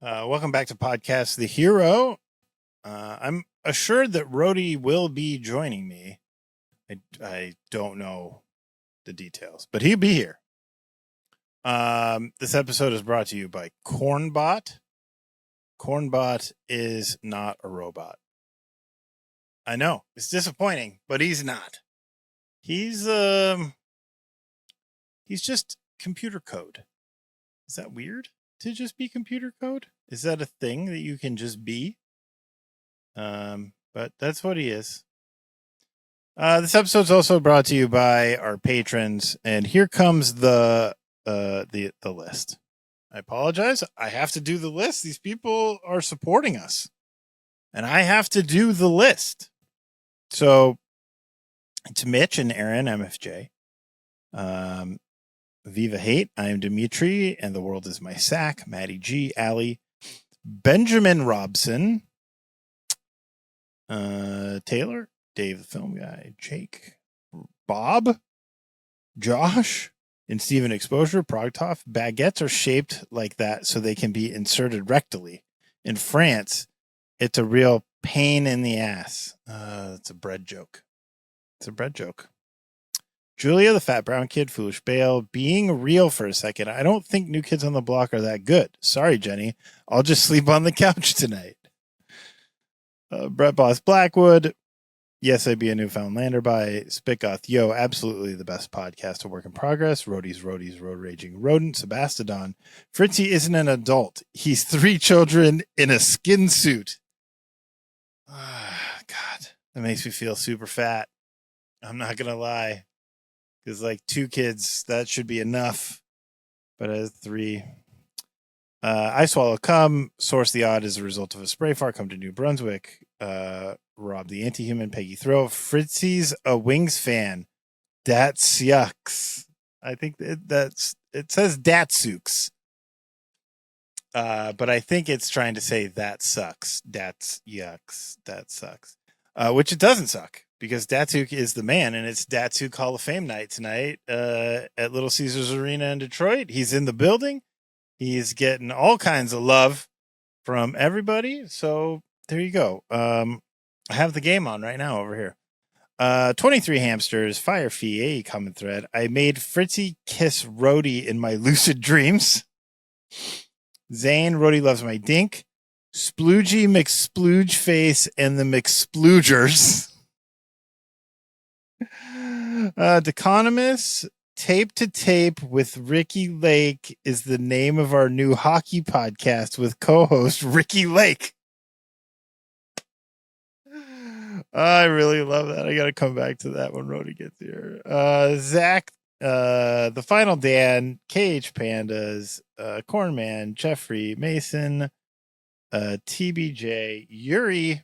Welcome back to Podcast The Hero. I'm assured that Rody will be joining me. I don't know the details, but he'll be here. This episode is brought to you by Cornbot. Cornbot is not a robot. I know, it's disappointing, but he's not. He's just computer code. Is that weird to just be computer code? Is that a thing that you can just be? But that's what he is. This episode is also brought to you by our patrons, and here comes the list. I apologize. I have to do the list. These people are supporting us, and I have to do the list. So, it's Mitch and Aaron, MFJ. Viva Hate, I am Dimitri, and the world is my sack. Maddie G, Allie, Benjamin Robson, Taylor, Dave the film guy, Jake, Bob, Josh, and Steven Exposure, Progtoff. Baguettes are shaped like that so they can be inserted rectally. In France, it's a real pain in the ass. It's a bread joke. It's a bread joke. Julia, the fat brown kid, Foolish Bale, being real for a second. I don't think New Kids on the Block are that good. Sorry, Jenny. I'll just sleep on the couch tonight. Brett Boss Blackwood. Yes, I'd be a Newfoundlander by Spitgoth. Yo, absolutely the best podcast, a work in progress. Rody's, Road Raging Rodent, Sebastodon. Fritzy isn't an adult. He's 3 children in a skin suit. God, that makes me feel super fat. I'm not going to lie. Because like 2 kids, that should be enough. But as 3... I swallow cum, source the odd as a result of a spray fart, come to New Brunswick, Rob the Anti-Human, Peggy Throw, Fritzy's a Wings fan. Dat yucks. I think it says Datsukes. But I think it's trying to say that sucks. That's yucks. That sucks. Which it doesn't suck because Datsuk is the man, and it's Datsuk Hall of Fame night tonight at Little Caesars Arena in Detroit. He's in the building. He's getting all kinds of love from everybody. So there you go. I have the game on right now over here. 23 hamsters, Fire Fee, a common thread. I made Fritzy kiss Rody in my lucid dreams. Zane, Rody loves my dink. Sploogy McSplooge face and the McSploogers. Deconomus, Tape to Tape with Ricky Lake is the name of our new hockey podcast with co-host Ricky Lake. I really love that. I got to come back to that when Rody gets here. Zach, the Final Dan, KH Pandas, Cornman, Jeffrey, Mason, TBJ, Yuri,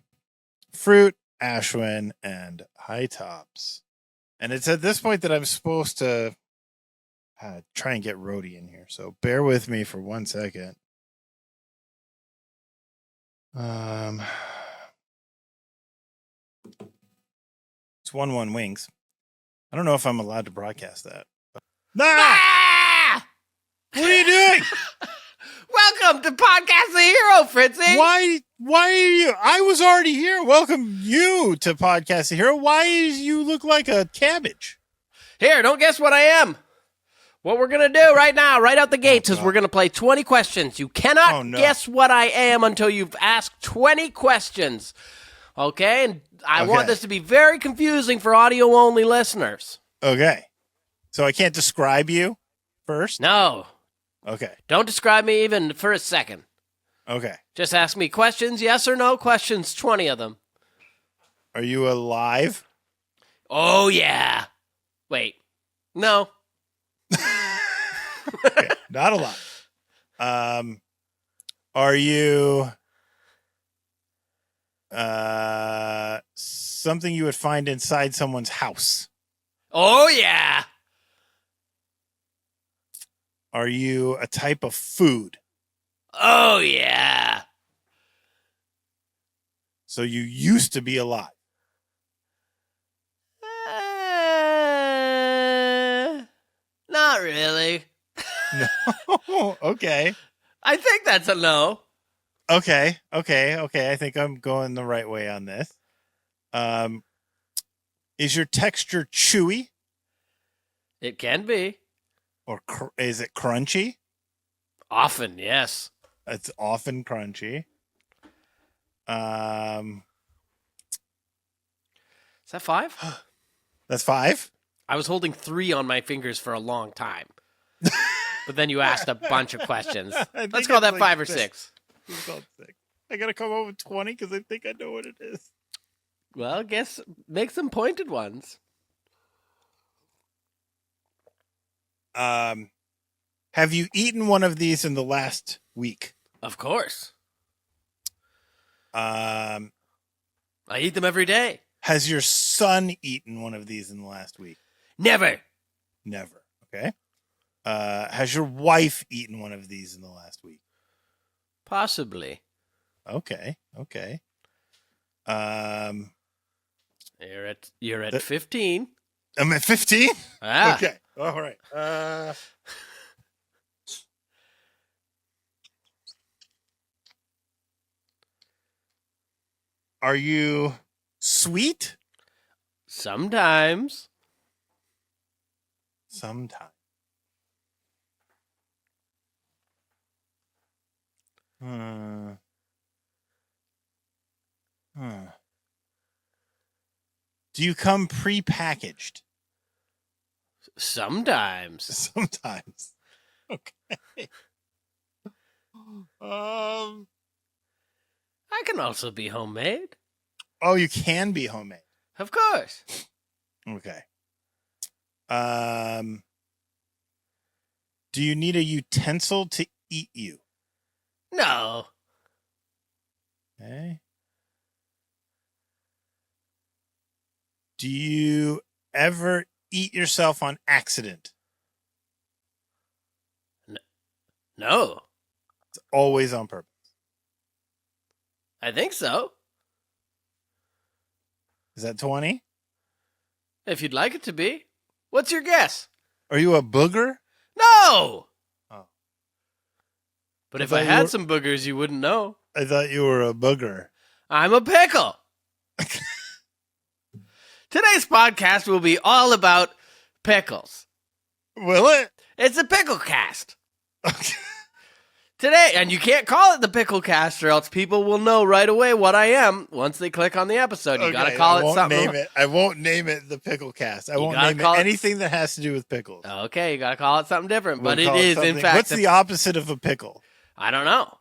Fruit, Ashwin, and High Tops. And it's at this point that I'm supposed to try and get Rody in here. So bear with me for 1 second. It's 1-1 Wings. I don't know if I'm allowed to broadcast that. Ah! What are you doing? Welcome to Podcast The Hero, Fritzy. Why are you? I was already here. Welcome you to Podcast The Hero. Why do you look like a cabbage? Here, don't guess what I am. What we're going to do right now, right out the gates, is we're going to play 20 questions. You cannot guess what I am until you've asked 20 questions. Okay? And I want this to be very confusing for audio-only listeners. Okay. So I can't describe you first? No. Okay. Don't describe me even for a second. Okay. Just ask me questions, yes or no questions, 20 of them. Are you alive? Oh, yeah. Wait. No. Okay, not alive. Are you something you would find inside someone's house? Oh, yeah. Are you a type of food? Oh, yeah. So you used to be alive. Not really. No. Okay. I think that's a no. Okay. I think I'm going the right way on this. Is your texture chewy? It can be. Or is it crunchy? Often, yes. It's often crunchy. Is that 5? That's 5? I was holding 3 on my fingers for a long time. But then you asked a bunch of questions. Let's call that 5 or 6. Let's call it 6. I got to come up with 20 because I think I know what it is. Well, I guess make some pointed ones. Have you eaten one of these in the last week? Of course. I eat them every day. Has your son eaten one of these in the last week? Never. Okay. Has your wife eaten one of these in the last week? Possibly. Okay. You're at 15. I'm at 15? Ah. Okay. All right. Are you sweet? Sometimes. Do you come pre-packaged? Sometimes. Okay. I can also be homemade. Oh, you can be homemade. Of course. Okay. Do you need a utensil to eat you? No. Okay. Do you ever eat yourself on accident? No. It's always on purpose. I think so. Is that 20? If you'd like it to be. What's your guess? Are you a booger? No! Oh. But if I had some boogers, you wouldn't know. I thought you were a booger. I'm a pickle. Today's podcast will be all about pickles. Will it? It's a pickle cast. Okay. Today, and you can't call it the pickle cast or else people will know right away what I am once they click on the episode. You gotta call it something. I won't name it the pickle cast. I won't name it anything that has to do with pickles. Okay, you gotta call it something different. But it is, in fact. What's the opposite of a pickle? I don't know.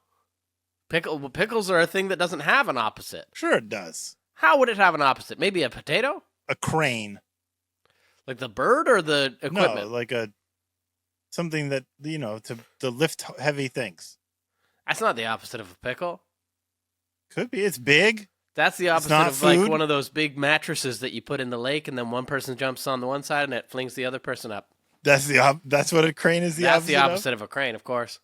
Pickles are a thing that doesn't have an opposite. Sure it does. How would it have an opposite? Maybe a potato? A crane. Like the bird or the equipment? No, like something that, to lift heavy things. That's not the opposite of a pickle. Could be. It's big. That's the opposite of food. like one of those big mattresses that you put in the lake and then one person jumps on the one side and it flings the other person up. That's what a crane is. That's the opposite of a crane, of course.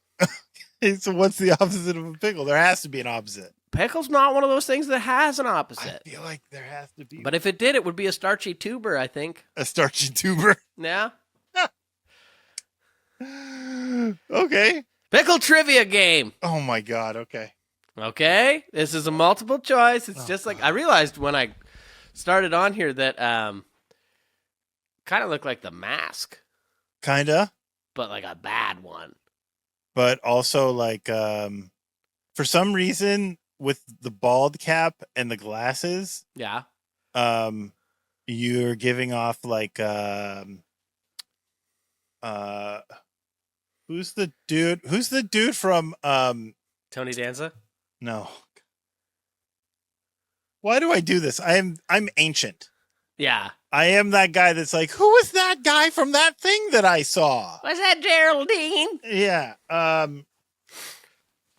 So what's the opposite of a pickle? There has to be an opposite. Pickle's not one of those things that has an opposite. I feel like there has to be. But if it did, it would be a starchy tuber, I think. A starchy tuber? Yeah. Okay. Pickle trivia game. Oh my God. Okay. Okay. This is a multiple choice. It's just like I realized when I started on here that kind of looked like The Mask. Kinda. But like a bad one. But also like for some reason with the bald cap and the glasses. Yeah. You're giving off like who's the dude from Tony Danza? No. Why do I do this? I'm ancient. Yeah. I am that guy that's like, who was that guy from that thing that I saw? Was that Geraldine? Yeah.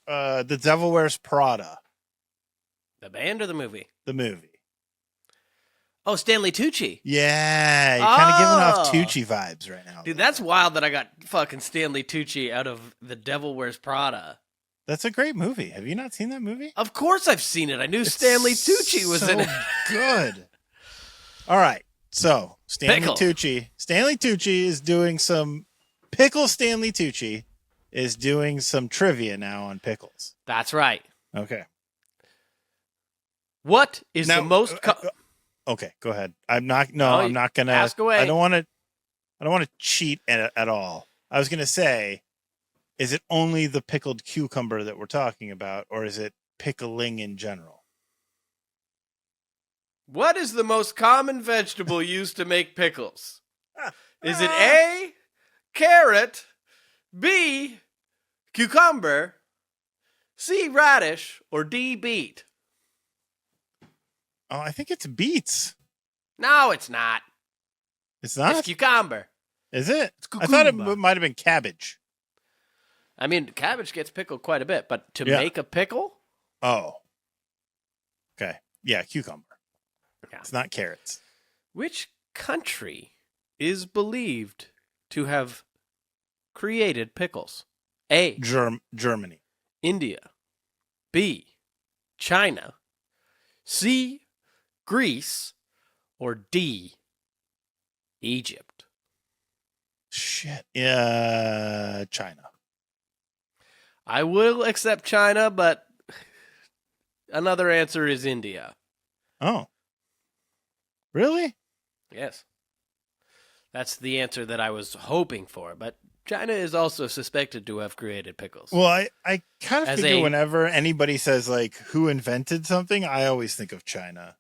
The Devil Wears Prada. The band or the movie? The movie. Oh, Stanley Tucci. Yeah, you're kind of giving off Tucci vibes right now. Dude, that's wild that I got fucking Stanley Tucci out of The Devil Wears Prada. That's a great movie. Have you not seen that movie? Of course I've seen it. I knew Stanley Tucci was in it. Good. All right. So, Stanley Pickle. Tucci is doing some Stanley Tucci is doing some trivia now on pickles. That's right. Okay. What is the most... okay, go ahead. I'm not going to... Ask away. I don't want to cheat at all. I was going to say, is it only the pickled cucumber that we're talking about, or is it pickling in general? What is the most common vegetable used to make pickles? Is it A, carrot, B, cucumber, C, radish, or D, beet? Oh, I think it's beets. No, it's not. It's not? It's cucumber. Is it? It's I thought it might have been cabbage. I mean, cabbage gets pickled quite a bit, but to make a pickle? Oh. Okay. Yeah, cucumber. Yeah. It's not carrots. Which country is believed to have created pickles? A. Germany. India. B. China. C. Greece. Or D. Egypt. Shit. Yeah, China. I will accept China, but another answer is India. Oh. Really? Yes. That's the answer that I was hoping for, but China is also suspected to have created pickles. Well, I kind of figure whenever anybody says, like, who invented something, I always think of China.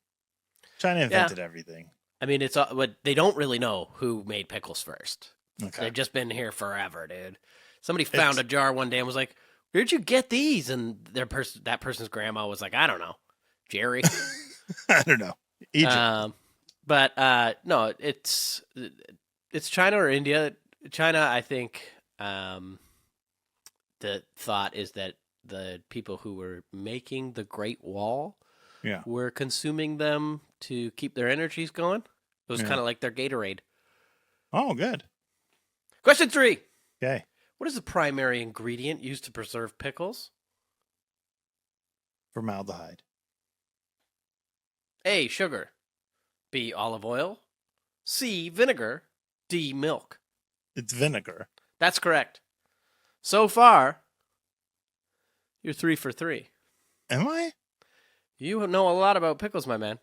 China invented everything. I mean, but they don't really know who made pickles first. Okay. They've just been here forever, dude. Somebody found a jar one day and was like, "Where'd you get these?" And that person's grandma was like, "I don't know, Jerry." I don't know. Egypt. But no, it's China or India. China, I think. The thought is that the people who were making the Great Wall, were consuming them to keep their energies going. It was kind of like their Gatorade. Oh, good. Question 3. Okay. What is the primary ingredient used to preserve pickles? Formaldehyde. A, sugar. B, olive oil. C, vinegar. D, milk. It's vinegar. That's correct. So far, you're 3 for 3. Am I? You know a lot about pickles, my man.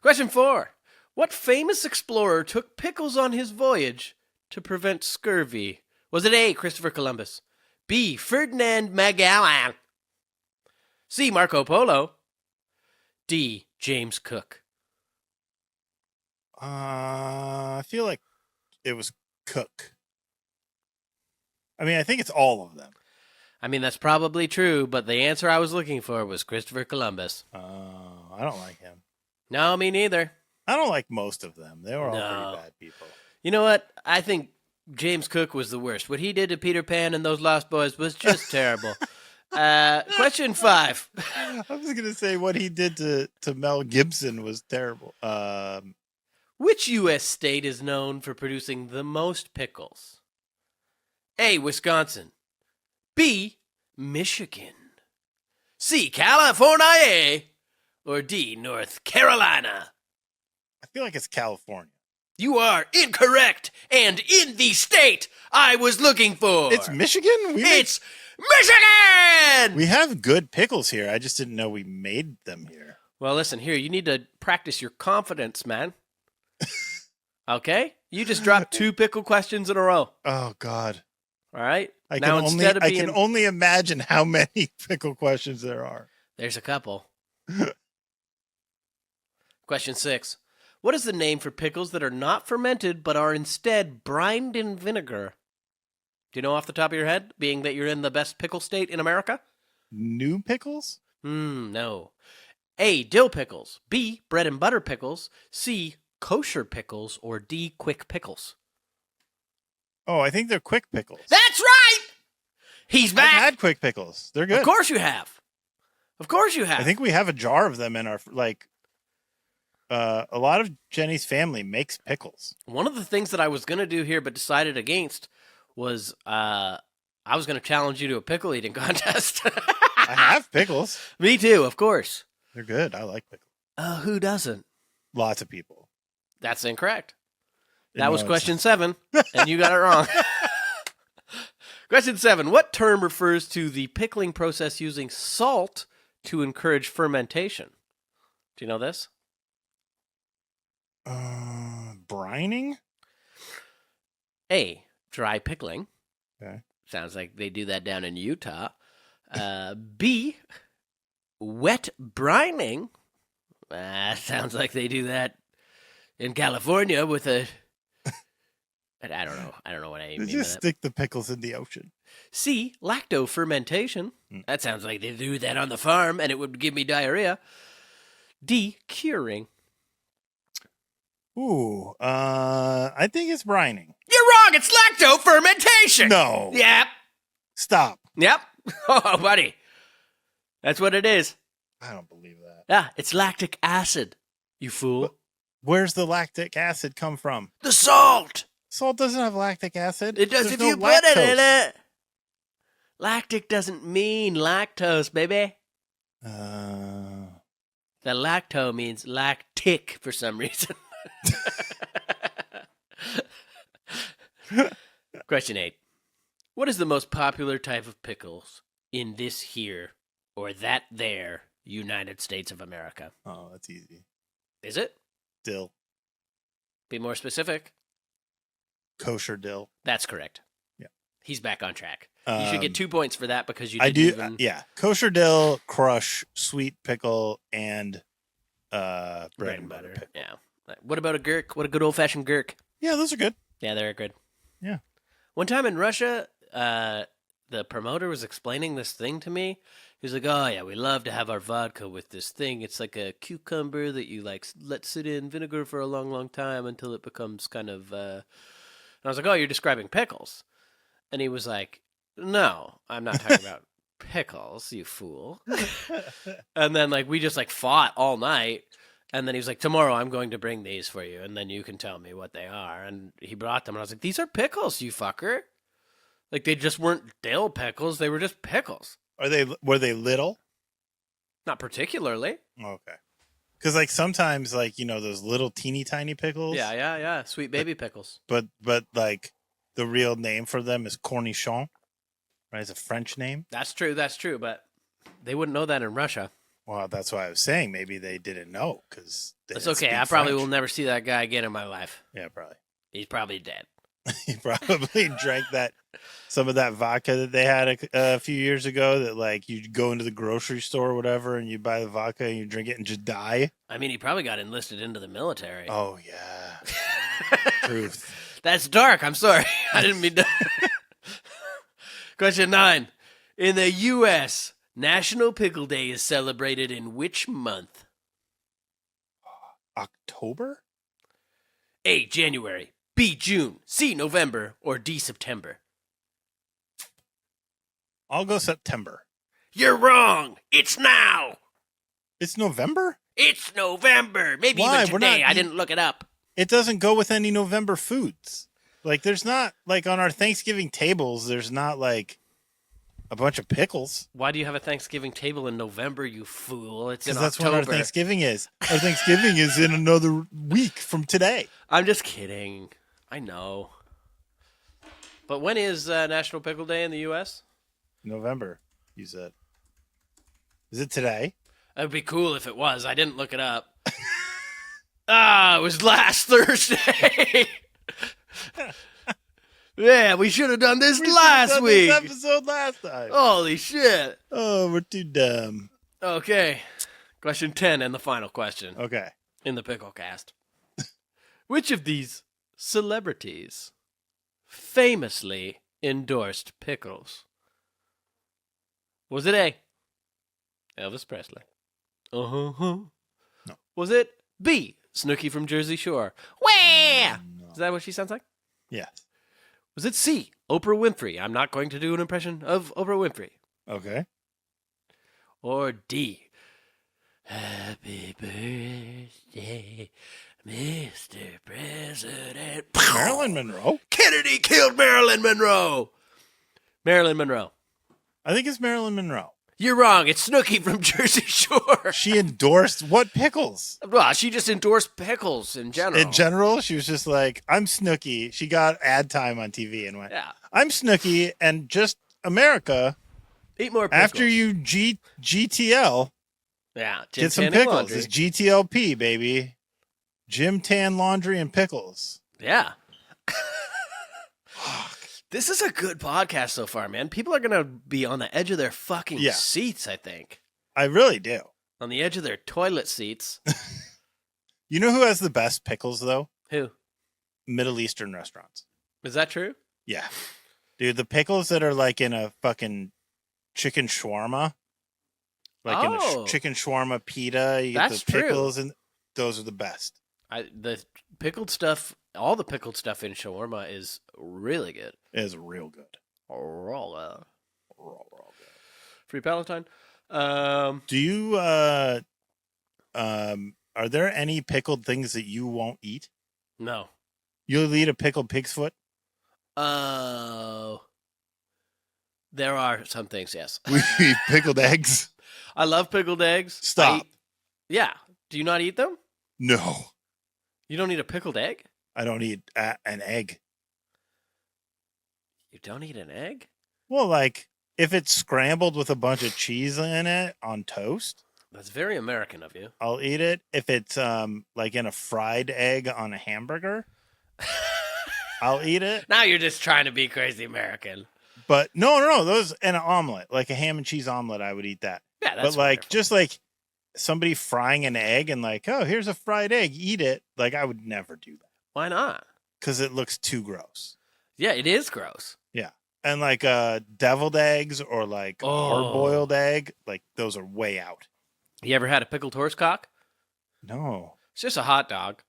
Question 4. What famous explorer took pickles on his voyage to prevent scurvy? Was it A, Christopher Columbus, B, Ferdinand Magellan, C, Marco Polo, D, James Cook? I feel like it was Cook. I mean, I think it's all of them. I mean, that's probably true, but the answer I was looking for was Christopher Columbus. I don't like him. No, me neither. I don't like most of them. They were all pretty bad people. You know what? I think James Cook was the worst. What he did to Peter Pan and those Lost Boys was just terrible. Question 5. I was going to say what he did to Mel Gibson was terrible. Which U.S. state is known for producing the most pickles? A, Wisconsin. B, Michigan. C, California. Or D, North Carolina. I feel like it's California. You are incorrect, and in the state I was looking for. It's Michigan? It's Michigan! We have good pickles here. I just didn't know we made them here. Well, listen, here, you need to practice your confidence, man. Okay? You just dropped 2 pickle questions in a row. Oh, God. All right? I can only imagine how many pickle questions there are. There's a couple. Question 6. What is the name for pickles that are not fermented but are instead brined in vinegar? Do you know off the top of your head, being that you're in the best pickle state in America? New pickles? No. A, dill pickles. B, bread and butter pickles. C, kosher pickles. Or D, quick pickles. Oh, I think they're quick pickles. That's right! He's back! I've had quick pickles. They're good. Of course you have. Of course you have. I think we have a jar of them in our, a lot of Jenny's family makes pickles. One of the things that I was going to do here but decided against was I was going to challenge you to a pickle eating contest. I have pickles. Me too, of course. They're good. I like pickles. Who doesn't? Lots of people. That's incorrect. That was question 7, and you got it wrong. Question 7. What term refers to the pickling process using salt to encourage fermentation? Do you know this? Brining? A, dry pickling. Okay. Sounds like they do that down in Utah. B, wet brining. Sounds like they do that in California with a... I don't know. I don't know what I mean by that. Just stick the pickles in the ocean. C, lacto-fermentation. That sounds like they do that on the farm, and it would give me diarrhea. D, curing. Ooh, I think it's brining. You're wrong. It's lacto-fermentation. No. Yep. Stop. Yep. Oh, buddy. That's what it is. I don't believe that. Yeah, it's lactic acid, you fool. Where's the lactic acid come from? The salt. Salt doesn't have lactic acid. It does There's if you put it in it. Lactic doesn't mean lactose, baby. The lacto means lactic for some reason. Question 8. What is the most popular type of pickles in this here or that there United States of America? Oh, that's easy. Is it? Dill. Be more specific. Kosher dill. That's correct. Yeah. He's back on track. You should get 2 points for that because you didn't I do. even... Yeah. Kosher dill, crush, sweet pickle, and bread and butter pickle. Yeah. What about a gherk? What a good old-fashioned gherk. Yeah, those are good. Yeah, they're good. Yeah. One time in Russia, the promoter was explaining this thing to me. He was like, "Oh yeah, we love to have our vodka with this thing. It's like a cucumber that you like let sit in vinegar for a long, long time until it becomes kind of." And I was like, "Oh, you're describing pickles," and he was like, "No, I'm not talking about pickles, you fool." And then like we just like fought all night. And then he was like, "Tomorrow I'm going to bring these for you, and then you can tell me what they are." And he brought them, and I was like, "These are pickles, you fucker." Like, they just weren't dill pickles. They were just pickles. Were they little? Not particularly. Okay. Because, like, sometimes, like, you know, those little teeny tiny pickles. Yeah. Sweet baby pickles. But, like, the real name for them is cornichon, right? It's a French name. That's true. But they wouldn't know that in Russia. Well, that's why I was saying maybe they didn't know because it's okay. I probably will never see that guy again in my life. Yeah, probably. He's probably dead. He probably drank some of that vodka that they had a few years ago. That like you go into the grocery store or whatever, and you buy the vodka and you drink it and just die. I mean, he probably got enlisted into the military. Oh yeah, truth. That's dark. I'm sorry. I didn't mean to. Question 9. In the U.S., National Pickle Day is celebrated in which month? October? A, January. B, June. C, November. Or D, September. I'll go September. You're wrong. It's now. It's November? It's November. Maybe Why? even today. I didn't look it up. It doesn't go with any November foods. Like, there's not, like, on our Thanksgiving tables, there's not, like, a bunch of pickles. Why do you have a Thanksgiving table in November, you fool? It's in October. That's what our Thanksgiving is. Our Thanksgiving is in another week from today. I'm just kidding. I know. But when is National Pickle Day in the U.S.? November, you said. Is it today? It would be cool if it was. I didn't look it up. It was last Thursday. Yeah, we should have done this last week. This episode last time. Holy shit. Oh, we're too dumb. Okay. Question 10 and the final question. Okay. In the Pickle Cast. Which of these celebrities famously endorsed pickles? Was it A, Elvis Presley? No. Was it B, Snooki from Jersey Shore? Wah! No. Is that what she sounds like? Yes. Was it C, Oprah Winfrey? I'm not going to do an impression of Oprah Winfrey. Okay. Or D, Happy Birthday, Mr. President. Marilyn Monroe? Kennedy killed Marilyn Monroe. Marilyn Monroe. I think it's Marilyn Monroe. You're wrong. It's Snooki from Jersey Shore. She endorsed what pickles? Well, she just endorsed pickles in general. In general, she was just like, I'm Snooki. She got ad time on TV and went, yeah. I'm Snooki, and just America. Eat more pickles. After you GTL, yeah, get some pickles. Laundry. It's GTLP, baby. Gym Tan Laundry and Pickles. Yeah. This is a good podcast so far, man. People are going to be on the edge of their fucking seats, I think. I really do. On the edge of their toilet seats. You know who has the best pickles, though? Who? Middle Eastern restaurants. Is that true? Yeah. Dude, the pickles that are like in a fucking chicken shawarma. Like in a chicken shawarma pita. You get the pickles, and those are the best. The pickled stuff, all the pickled stuff in shawarma is really good. It is real good. Real good. Real good. Free Palestine. Do you, are there any pickled things that you won't eat? No. You'll eat a pickled pig's foot? There are some things, yes. We eat pickled eggs? I love pickled eggs. Stop. Yeah. Do you not eat them? No. You don't eat a pickled egg? I don't eat an egg. You don't eat an egg? Well, like, if it's scrambled with a bunch of cheese in it on toast. That's very American of you. I'll eat it. If it's like in a fried egg on a hamburger, I'll eat it. Now you're just trying to be crazy American. But no, those in an omelet, like a ham and cheese omelet, I would eat that. Yeah, that's but like just like somebody frying an egg and like, oh, here's a fried egg, eat it. Like I would never do that. Why not? Because it looks too gross. Yeah, it is gross. Yeah. And like deviled eggs or like hard-boiled egg, like those are way out. You ever had a pickled horsecock? No. It's just a hot dog.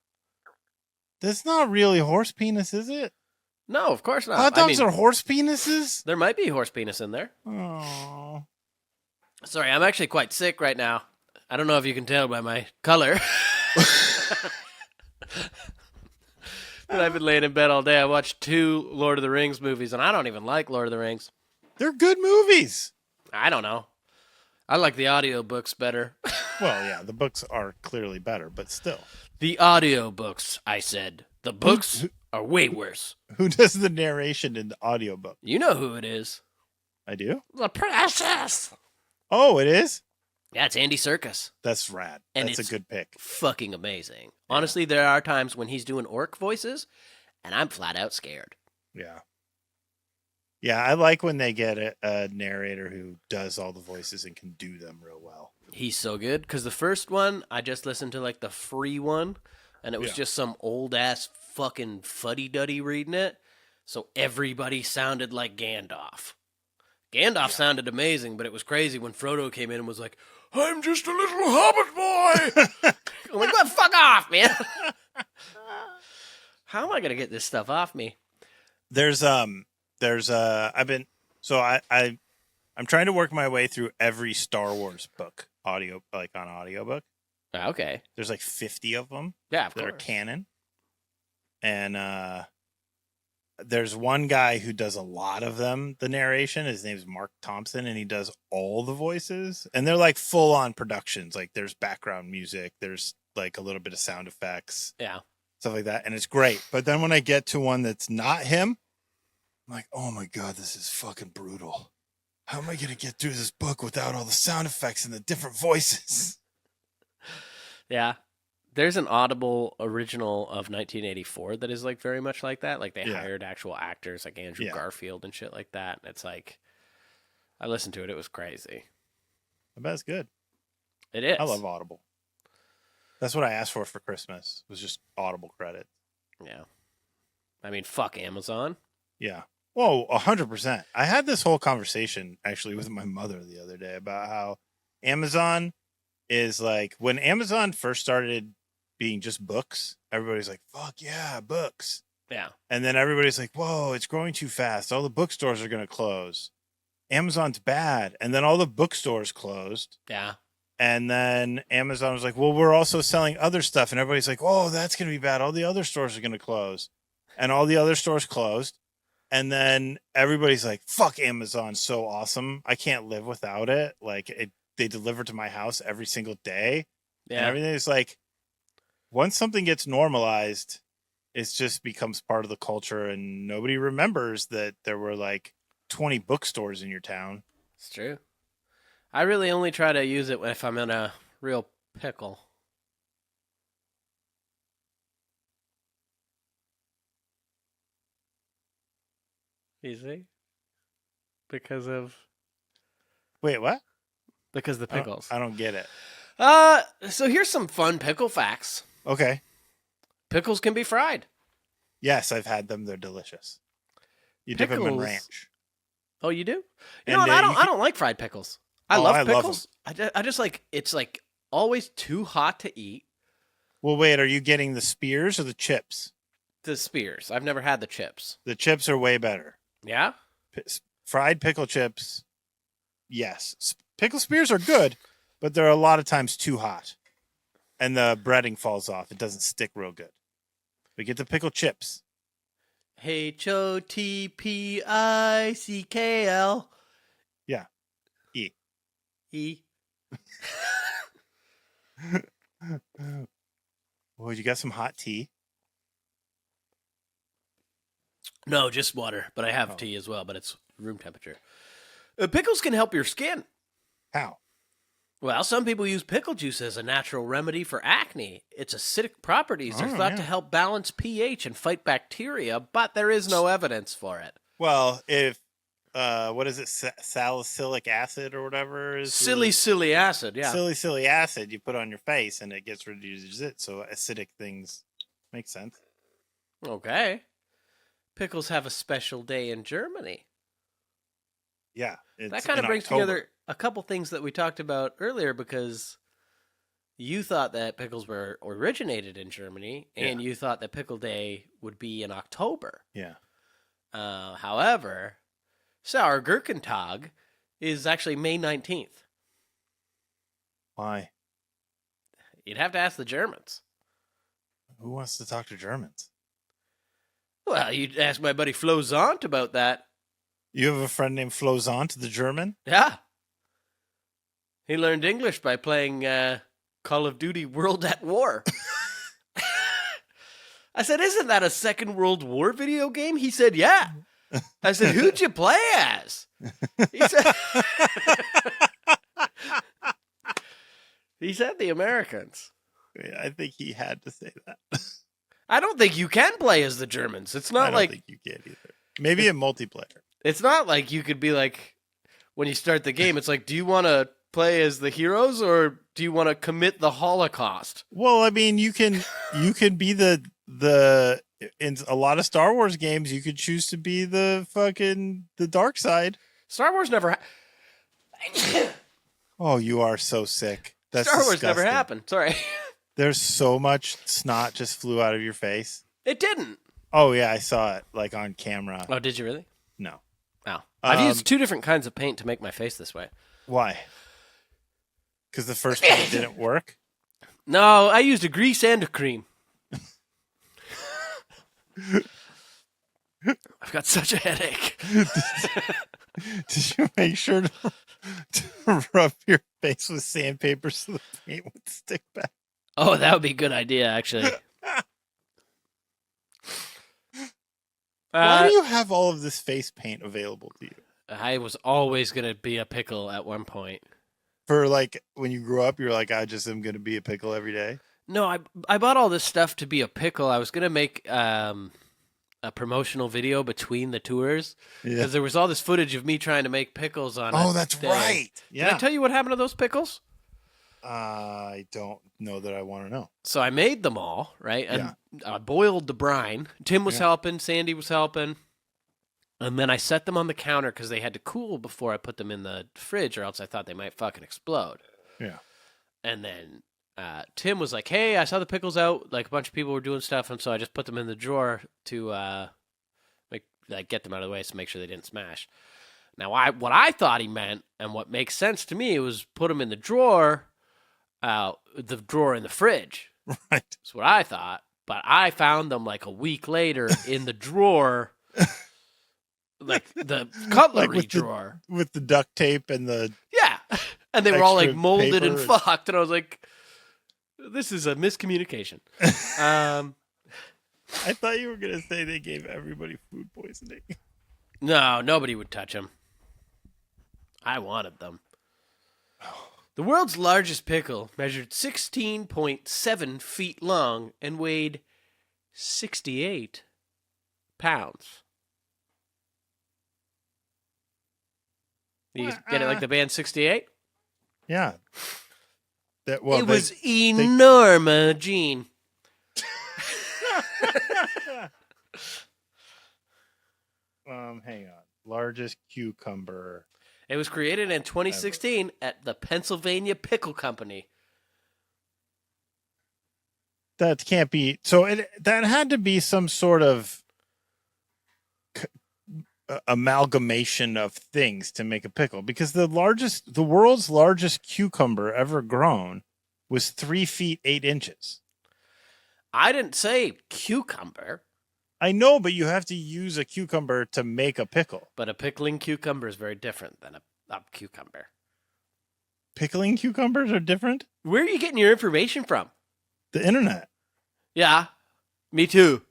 That's not really horse penis, is it? No, of course not. Hot dogs are horse penises? There might be horse penis in there. Oh. Sorry, I'm actually quite sick right now. I don't know if you can tell by my color. But I've been laying in bed all day. I watched 2 Lord of the Rings movies, and I don't even like Lord of the Rings. They're good movies. I don't know. I like the audiobooks better. Well, yeah, the books are clearly better, but still. The audiobooks, I said. The books are way worse. Who does the narration in the audiobook? You know who it is. I do? The Princess. Oh, it is? Yeah, it's Andy Serkis. That's rad. And that's a good pick. Fucking amazing. Yeah. Honestly, there are times when he's doing orc voices, and I'm flat out scared. Yeah. Yeah, I like when they get a narrator who does all the voices and can do them real well. He's so good. Because the first one, I just listened to like the free one, and it was just some old-ass fucking fuddy-duddy reading it. So everybody sounded like Gandalf. Gandalf sounded amazing, but it was crazy when Frodo came in and was like, I'm just a little hobbit boy. I'm like, what? Fuck off, man. How am I going to get this stuff off me? I'm trying to work my way through every Star Wars book, on audiobook. Okay. There's like 50 of them. Yeah, of that course. are canon. And there's one guy who does a lot of them, the narration. His name's Mark Thompson, and he does all the voices. And they're like full on productions. Like there's background music, there's like a little bit of sound effects. Yeah. Stuff like that. And it's great. But then when I get to one that's not him, I'm like, oh my God, this is fucking brutal. How am I going to get through this book without all the sound effects and the different voices? Yeah. There's an Audible original of 1984 that is like very much like that. Like they hired actual actors like Andrew Garfield and shit like that. And it's like, I listened to it. It was crazy. I bet it's good. It is. I love Audible. That's what I asked for Christmas, was just Audible credit. Yeah. I mean, fuck Amazon. Yeah. Whoa, 100%. I had this whole conversation actually with my mother the other day about how Amazon is like, when Amazon first started being just books, everybody's like, fuck yeah, books. Yeah. And then everybody's like, whoa, it's growing too fast. All the bookstores are going to close. Amazon's bad. And then all the bookstores closed. Yeah. And then Amazon was like, well, we're also selling other stuff. And everybody's like, oh, that's going to be bad. All the other stores are going to close. And all the other stores closed. And then everybody's like, fuck, Amazon's so awesome. I can't live without it. Like they deliver to my house every single day. Yeah. And everything is like, once something gets normalized, it just becomes part of the culture, and nobody remembers that there were like 20 bookstores in your town. It's true. I really only try to use it if I'm in a real pickle. Easy? Because of... Wait, what? Because of the pickles. I don't get it. So here's some fun pickle facts. Okay. Pickles can be fried. Yes, I've had them. They're delicious. You dip them in ranch. Oh, you do? You know what? I don't like fried pickles. I love pickles. I just like, it's like always too hot to eat. Well, wait, are you getting the spears or the chips? The spears. I've never had the chips. The chips are way better. Yeah? Fried pickle chips, yes. Pickle spears are good, but they're a lot of times too hot. And the breading falls off. It doesn't stick real good. But get the pickle chips. HOTPICKL. Yeah. E. Well, you got some hot tea? No, just water. But I have tea as well, but it's room temperature. Pickles can help your skin. How? Well, some people use pickle juice as a natural remedy for acne. Its acidic properties are thought to help balance pH and fight bacteria, but there is no evidence for it. Well, if, what is it, salicylic acid or whatever? Is silly acid, yeah. Silly acid you put on your face and it gets reduced it, so acidic things make sense. Okay. Pickles have a special day in Germany. Yeah. That kind of brings together a couple things that we talked about earlier, because you thought that pickles were originated in Germany, and you thought that Pickle Day would be in October. Yeah. However, Sauergurkentag is actually May 19th. Why? You'd have to ask the Germans. Who wants to talk to Germans? Well, you'd ask my buddy Flo Zont about that. You have a friend named Flo Zont, the German? Yeah. He learned English by playing Call of Duty World at War. I said, isn't that a Second World War video game? He said, yeah. I said, who'd you play as? He said the Americans. I think he had to say that. I don't think you can play as the Germans. It's not like... I don't think you can either. Maybe in multiplayer. It's not like you could be like, when you start the game, it's like, do you want to play as the heroes or do you want to commit the Holocaust? Well, I mean, you can be the in a lot of Star Wars games, you could choose to be the dark side. Star Wars never Oh, you are so sick. That's Star Wars disgusting. never happened. Sorry. There's so much snot just flew out of your face. It didn't. Oh yeah, I saw it like on camera. Oh, did you really? No. Oh. I've used 2 different kinds of paint to make my face this way. Why? Because the first paint didn't work? No, I used a grease and a cream. I've got such a headache. Did you make sure to rub your face with sandpaper so the paint would stick back? Oh, that would be a good idea, actually. Why do you have all of this face paint available to you? I was always going to be a pickle at one point. For like, when you grew up, you were like, I just am going to be a pickle every day? No, I bought all this stuff to be a pickle. I was going to make a promotional video between the tours. Because there was all this footage of me trying to make pickles on Oh, that's right. Yeah. Did I tell you what happened to those pickles? I don't know that I want to know. So I made them all, right? And I boiled the brine. Tim was helping. Sandy was helping. And then I set them on the counter because they had to cool before I put them in the fridge, or else I thought they might fucking explode. Yeah. And then Tim was like, hey, I saw the pickles out. Like, a bunch of people were doing stuff, and so I just put them in the drawer to get them out of the way to make sure they didn't smash. Now, what I thought he meant, and what makes sense to me, was put them in the drawer in the fridge. Right. That's what I thought. But I found them like a week later in the drawer like the cutlery with drawer. With the duct tape and the... Yeah. And they were all like molded paper and fucked. And I was like, this is a miscommunication. I thought you were going to say they gave everybody food poisoning. No, nobody would touch them. I wanted them. The world's largest pickle measured 16.7 feet long and weighed 68 pounds. You get it like the band 68? Yeah. It was enormous, Gene. Hang on. Largest cucumber. It was created in 2016 at the Pennsylvania Pickle Company. That can't be. So that had to be some sort of amalgamation of things to make a pickle, because the world's largest cucumber ever grown was 3 feet 8 inches. I didn't say cucumber. I know, but you have to use a cucumber to make a pickle. But a pickling cucumber is very different than a cucumber. Pickling cucumbers are different? Where are you getting your information from? The internet. Yeah, me too.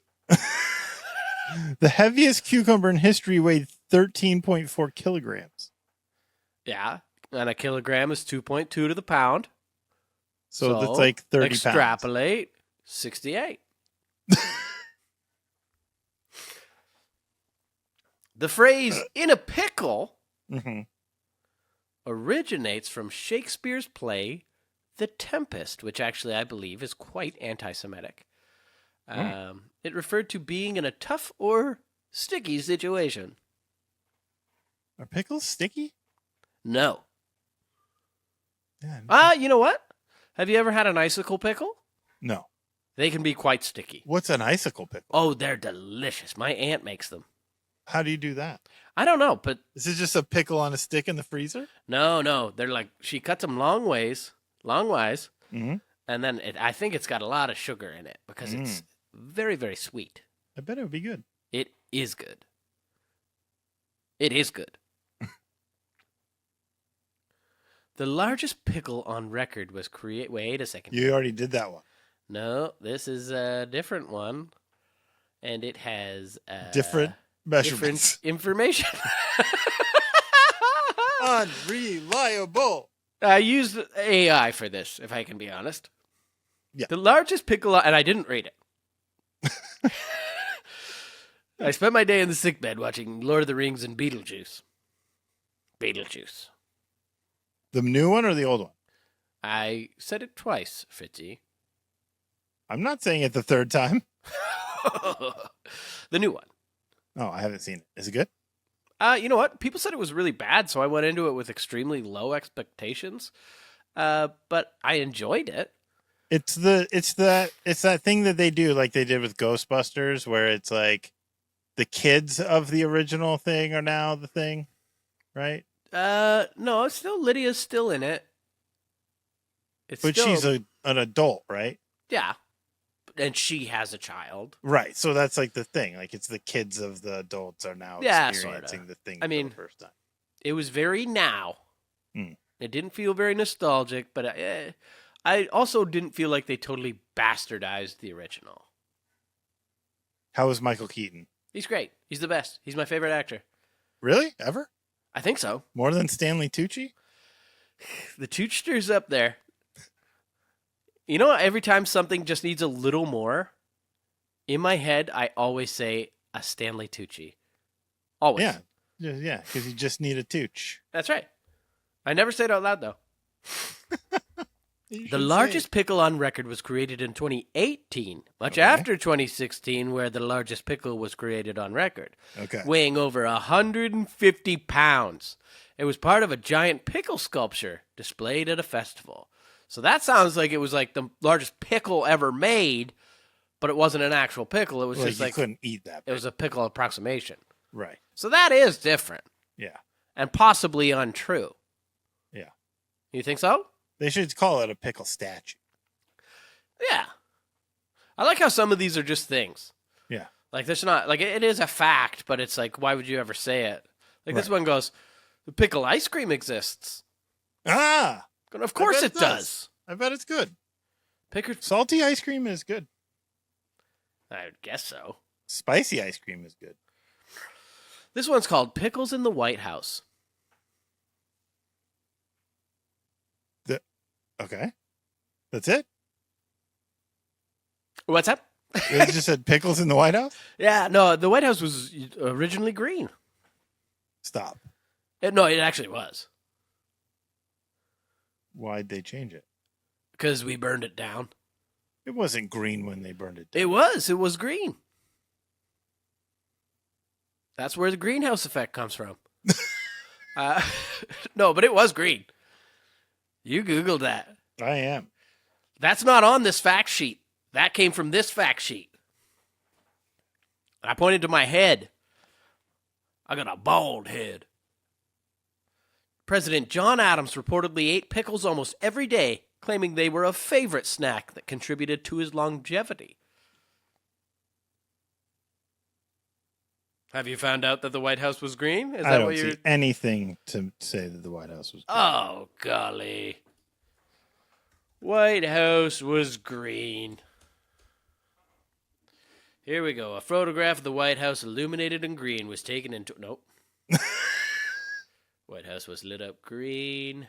The heaviest cucumber in history weighed 13.4 kilograms. Yeah, and a kilogram is 2.2 to the pound. So that's like 30 pounds. Extrapolate 68. The phrase "in a pickle" originates from Shakespeare's play The Tempest, which actually I believe is quite anti-Semitic. It referred to being in a tough or sticky situation. Are pickles sticky? No. Yeah. You know what? Have you ever had an icicle pickle? No. They can be quite sticky. What's an icicle pickle? Oh, they're delicious. My aunt makes them. How do you do that? I don't know, but... Is it just a pickle on a stick in the freezer? No. They're like, she cuts them long wise, mm-hmm. and then I think it's got a lot of sugar in it because it's very, very sweet. I bet it would be good. It is good. It is good. The largest pickle on record was created... Wait a second. You already did that one. No, this is a different one. And it has... different measurements. Different information. Unreliable. I used AI for this, if I can be honest. Yeah. The largest pickle... And I didn't read it. I spent my day in the sickbed watching Lord of the Rings and Beetlejuice. The new one or the old one? I said it twice, Fitzy. I'm not saying it the third time. The new one. Oh, I haven't seen it. Is it good? You know what? People said it was really bad, so I went into it with extremely low expectations. But I enjoyed it. It's that thing that they do, like they did with Ghostbusters, where it's like the kids of the original thing are now the thing, right? No, it's still Lydia's still in it. But she's an adult, right? Yeah. And she has a child. Right. So that's like the thing. Like it's the kids of the adults are now experiencing the thing for the first time. It was very now. It didn't feel very nostalgic, but I also didn't feel like they totally bastardized the original. How was Michael Keaton? He's great. He's the best. He's my favorite actor. Really? Ever? I think so. More than Stanley Tucci? The Tuchster's up there. You know, every time something just needs a little more, in my head, I always say a Stanley Tucci. Always. Yeah, because you just need a Tucci. That's right. I never say it out loud, though. The largest pickle on record was created in 2018, much after 2016, where the largest pickle was created on record, weighing over 150 pounds. It was part of a giant pickle sculpture displayed at a festival. So that sounds like it was like the largest pickle ever made, but it wasn't an actual pickle. It was just like you couldn't eat that. It was a pickle approximation. Right. So that is different. Yeah. And possibly untrue. Yeah. You think so? They should call it a pickle statue. Yeah. I like how some of these are just things. Yeah. Like, there's not, like, it is a fact, but it's like, why would you ever say it? Like, this one goes, the pickle ice cream exists. Ah! Of course it does. I bet it's good. Pickers. Salty ice cream is good. I would guess so. Spicy ice cream is good. This one's called Pickles in the White House. Okay. That's it? What's that? It just said pickles in the White House? Yeah, no, the White House was originally green. Stop. No, it actually was. Why'd they change it? Because we burned it down. It wasn't green when they burned it down. It was green. That's where the greenhouse effect comes from. No, but it was green. You Googled that. I am. That's not on this fact sheet. That came from this fact sheet. I pointed to my head. I got a bald head. President John Adams reportedly ate pickles almost every day, claiming they were a favorite snack that contributed to his longevity. Have you found out that the White House was green? I don't see anything to say that the White House was green. Oh, golly. White House was green. Here we go. A photograph of the White House illuminated in green was taken into... Nope. White House was lit up green.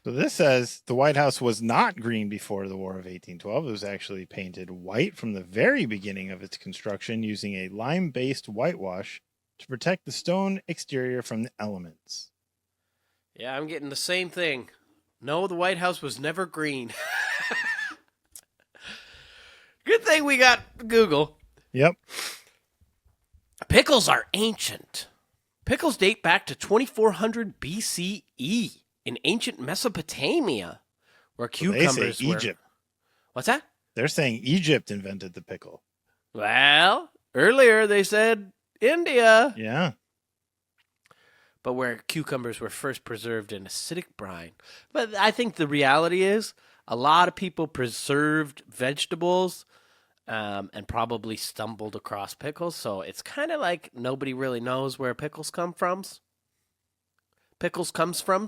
So this says the White House was not green before the War of 1812. It was actually painted white from the very beginning of its construction using a lime-based whitewash to protect the stone exterior from the elements. Yeah, I'm getting the same thing. No, the White House was never green. Good thing we got Google. Yep. Pickles are ancient. Pickles date back to 2400 BCE in ancient Mesopotamia, where cucumbers they say Egypt. What's that? They're saying Egypt invented the pickle. Well, earlier they said India. Yeah. But where cucumbers were first preserved in acidic brine. But I think the reality is a lot of people preserved vegetables and probably stumbled across pickles. So it's kind of like nobody really knows where pickles come from. Pickles comes from.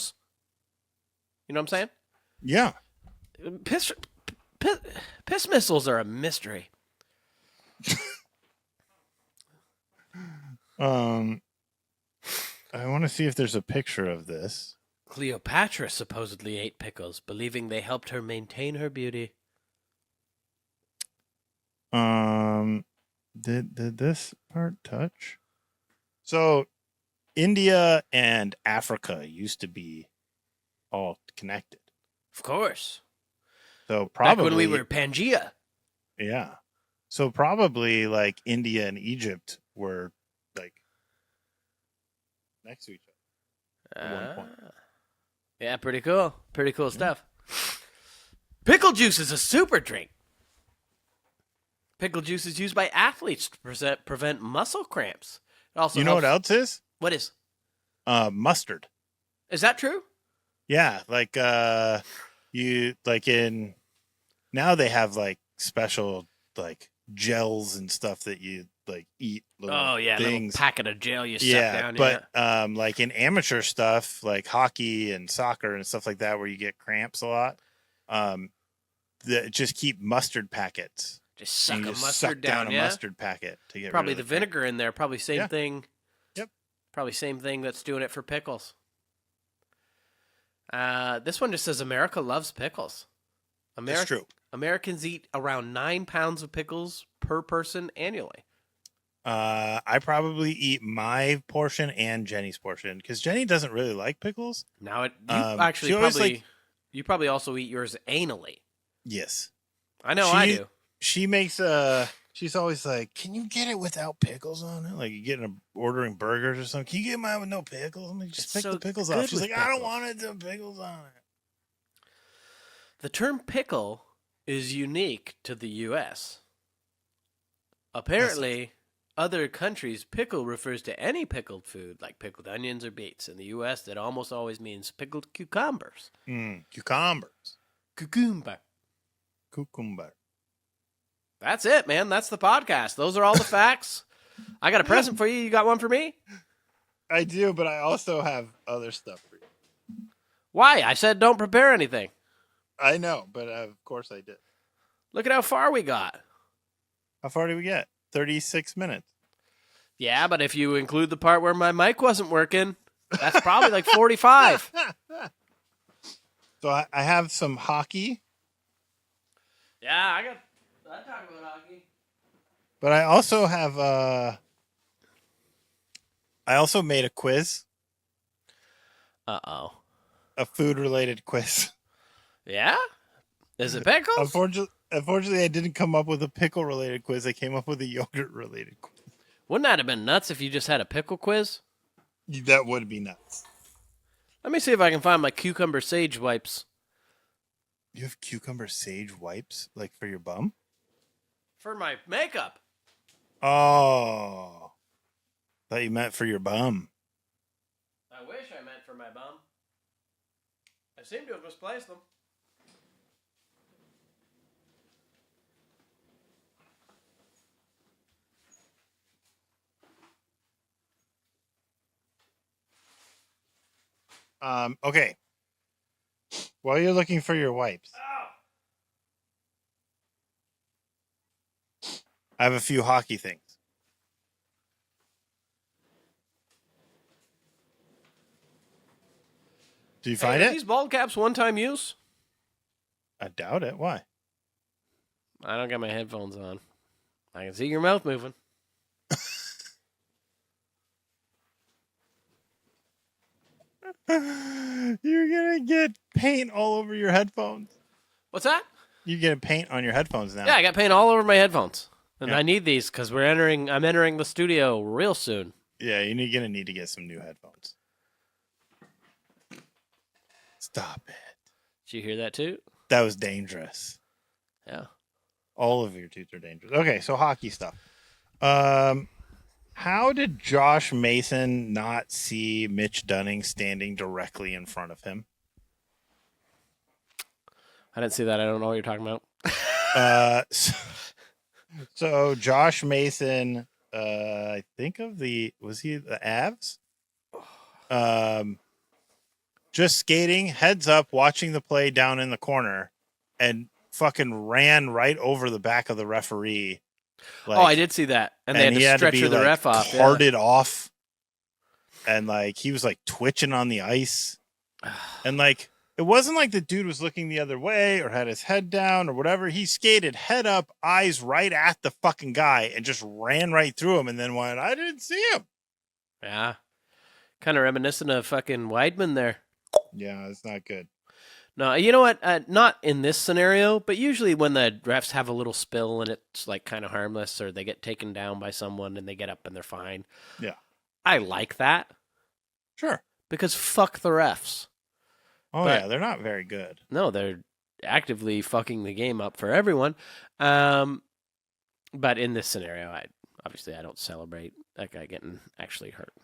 You know what I'm saying? Yeah. Piss missiles are a mystery. I want to see if there's a picture of this. Cleopatra supposedly ate pickles, believing they helped her maintain her beauty. Did this part touch? So, India and Africa used to be all connected. Of course. So probably back when we were Pangea. Yeah. So probably like India and Egypt were like next to each other at one point. Yeah, pretty cool. Pretty cool stuff. Pickle juice is a super drink. Pickle juice is used by athletes to prevent muscle cramps. It also you know what else is? What is? Mustard. Is that true? Yeah, like you like in now they have like special like gels and stuff that you like eat. Oh yeah, things. Little packet of gel you suck down. But like in amateur stuff like hockey and soccer and stuff like that where you get cramps a lot, just keep mustard packets. Just suck a mustard suck down a mustard packet to get probably rid of the vinegar in there. Probably same thing. Yep. Probably same thing that's doing it for pickles. This one just says America loves pickles. That's true. Americans eat around 9 pounds of pickles per person annually. I probably eat my portion and Jenny's portion because Jenny doesn't really like pickles. Now, you probably also eat yours anally. Yes, I know I do. She makes she's always like, "Can you get it without pickles on it? Like you ordering burgers or something. Can you get mine with no pickles?" I'm like, just pick the pickles off. She's like, "I don't want it to have pickles on it." The term pickle is unique to the U.S. Apparently, other countries, pickle refers to any pickled food, like pickled onions or beets. In the U.S., that almost always means pickled cucumbers. Cucumbers. Cucumber. Cucumber. That's it, man. That's the podcast. Those are all the facts. I got a present for you. You got one for me? I do, but I also have other stuff for you. Why? I said don't prepare anything. I know, but of course I did. Look at how far we got. How far did we get? 36 minutes. Yeah, but if you include the part where my mic wasn't working, that's probably like 45. So I have some hockey. Yeah, I talk about hockey. But I also have I also made a quiz. Uh-oh. A food-related quiz. Yeah? Is it pickles? Unfortunately, I didn't come up with a pickle-related quiz. I came up with a yogurt-related quiz. Wouldn't that have been nuts if you just had a pickle quiz? That would be nuts. Let me see if I can find my cucumber sage wipes. You have cucumber sage wipes, like for your bum? For my makeup. Oh. Thought you meant for your bum. I wish I meant for my bum. I seem to have misplaced them. Okay. While you're looking for your wipes, I have a few hockey things. Do you find Are it? these bald caps one-time use? I doubt it. Why? I don't got my headphones on. I can see your mouth moving. You're gonna get paint all over your headphones. What's that? You get paint on your headphones now. Yeah, I got paint all over my headphones. And Yeah. I need these because I'm entering the studio real soon. Yeah, you're gonna need to get some new headphones. Stop it. Did you hear that too? That was dangerous. Yeah. All of your tooth are dangerous. Okay, so hockey stuff. How did Josh Mason not see Mitch Dunning standing directly in front of him? I didn't see that. I don't know what you're talking about. So Josh Mason, I think was he the Avs? Just skating, heads up, watching the play down in the corner, and fucking ran right over the back of the referee. Like, I did see that, and they had to stretcher the ref off, carted off, and like he was like twitching on the ice, and like it wasn't like the dude was looking the other way or had his head down or whatever. He skated head up, eyes right at the fucking guy, and just ran right through him, and then went, "I didn't see him." Yeah, kind of reminiscent of fucking Weidman there. Yeah, it's not good. No, you know what? Not in this scenario, but usually when the refs have a little spill and it's like kind of harmless, or they get taken down by someone and they get up and they're fine. Yeah, I like that. Sure, because fuck the refs. Oh yeah, they're not very good. No, they're actively fucking the game up for everyone. But in this scenario, I don't celebrate that guy getting actually hurt.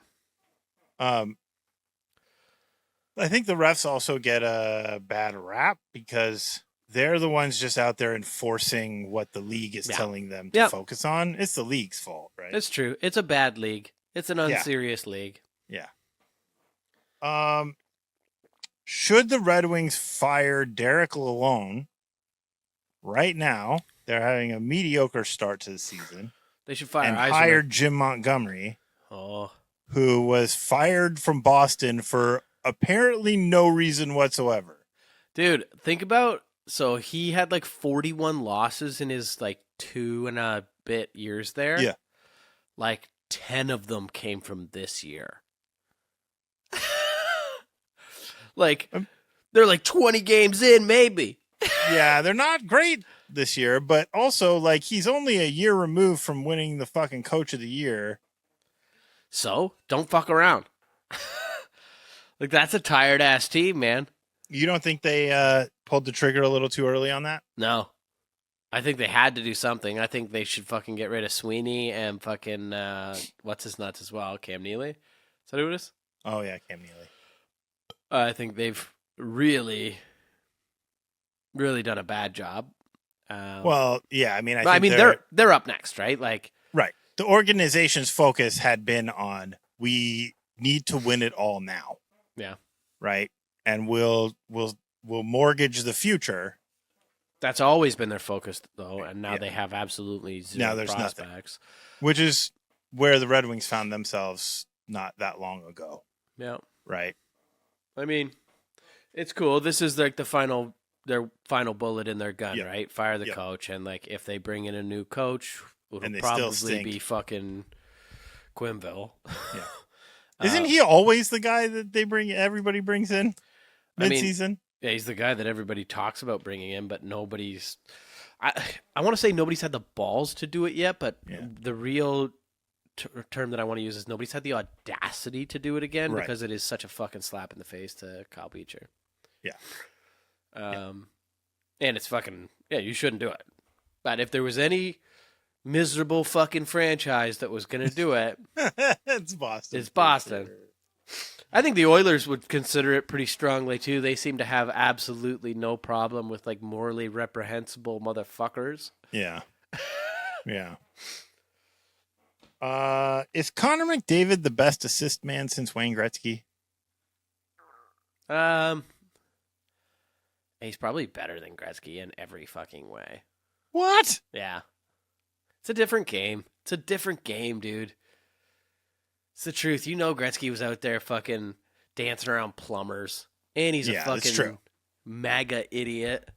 I think the refs also get a bad rap because they're the ones just out there enforcing what the league is telling them to focus on. It's the league's fault, right? It's true. It's a bad league. It's an unserious league. Yeah. Should the Red Wings fire Derek Lalonde right now? They're having a mediocre start to the season. They should fire and hire Jim Montgomery, who was fired from Boston for apparently no reason whatsoever. Dude, think about, so he had like 41 losses in his like 2 and a bit years there. Yeah. Like 10 of them came from this year. Like, they're like 20 games in, maybe. Yeah, they're not great this year, but also like he's only a year removed from winning the fucking coach of the year. So don't fuck around. Like, that's a tired ass team, man. You don't think they pulled the trigger a little too early on that? No. I think they had to do something. I think they should fucking get rid of Sweeney and fucking what's his nuts as well, Cam Neely. Is that who it is? Oh yeah, Cam Neely. I think they've really, really done a bad job. Well, yeah, I mean, I mean, they're up next, right? Like, right. The organization's focus had been on we need to win it all now. Yeah. Right. And we'll mortgage the future. That's always been their focus, though, and now they have absolutely zero now there's prospects. Nothing. Which is where the Red Wings found themselves not that long ago. Yeah. Right. I mean, it's cool. This is like their final bullet in their gun, right? Fire the coach, and like if they bring in a new coach, it'll probably be fucking Quimville. Yeah. Isn't he always the guy that everybody brings in mid-season? Yeah, he's the guy that everybody talks about bringing in, but nobody's. I want to say nobody's had the balls to do it yet, but the real term that I want to use is nobody's had the audacity to do it again because it is such a fucking slap in the face to Kyle Beecher. Yeah. And it's fucking you shouldn't do it. But if there was any miserable fucking franchise that was going to do it, it's Boston. It's Boston. Sure. I think the Oilers would consider it pretty strongly too. They seem to have absolutely no problem with like morally reprehensible motherfuckers. Yeah. Yeah. Is Connor McDavid the best assist man since Wayne Gretzky? He's probably better than Gretzky in every fucking way. What? Yeah. It's a different game. It's a different game, dude. It's the truth. You know Gretzky was out there fucking dancing around plumbers. And he's a fucking MAGA idiot.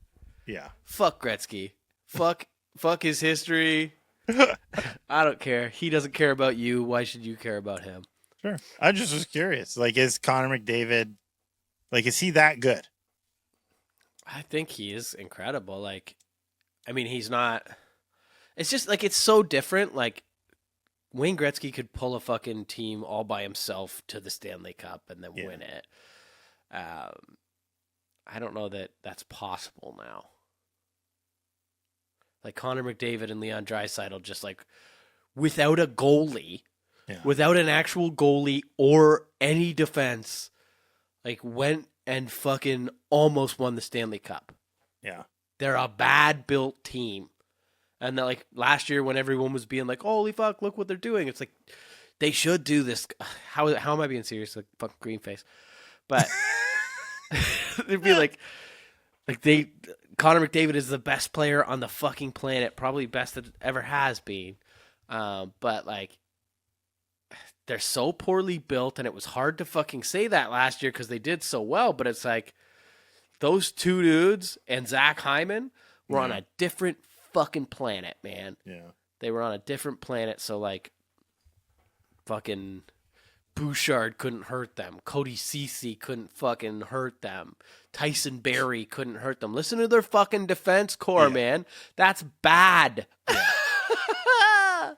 Yeah. Fuck Gretzky. Fuck his history. I don't care. He doesn't care about you. Why should you care about him? Sure. I just was curious. Like, is Connor McDavid, like, is he that good? I think he is incredible. Like, I mean, he's not. It's just, like, it's so different. Like, Wayne Gretzky could pull a fucking team all by himself to the Stanley Cup and then win it. I don't know that that's possible now. Like Connor McDavid and Leon Draisaitl just like without a goalie, without an actual goalie or any defense, like went and fucking almost won the Stanley Cup. Yeah. They're a bad built team. And then, like last year when everyone was being like, holy fuck, look what they're doing. It's like they should do this. How am I being serious? Like fucking green face. But it'd be like Connor McDavid is the best player on the fucking planet, probably best that it ever has been. But like, they're so poorly built, and it was hard to fucking say that last year because they did so well. But it's like those two dudes and Zach Hyman were on a different fucking planet, man. Yeah, they were on a different planet. So like, fucking Bouchard couldn't hurt them. Cody Ceci couldn't fucking hurt them. Tyson Barrie couldn't hurt them. Listen to their fucking defense core, man. That's bad. Yeah.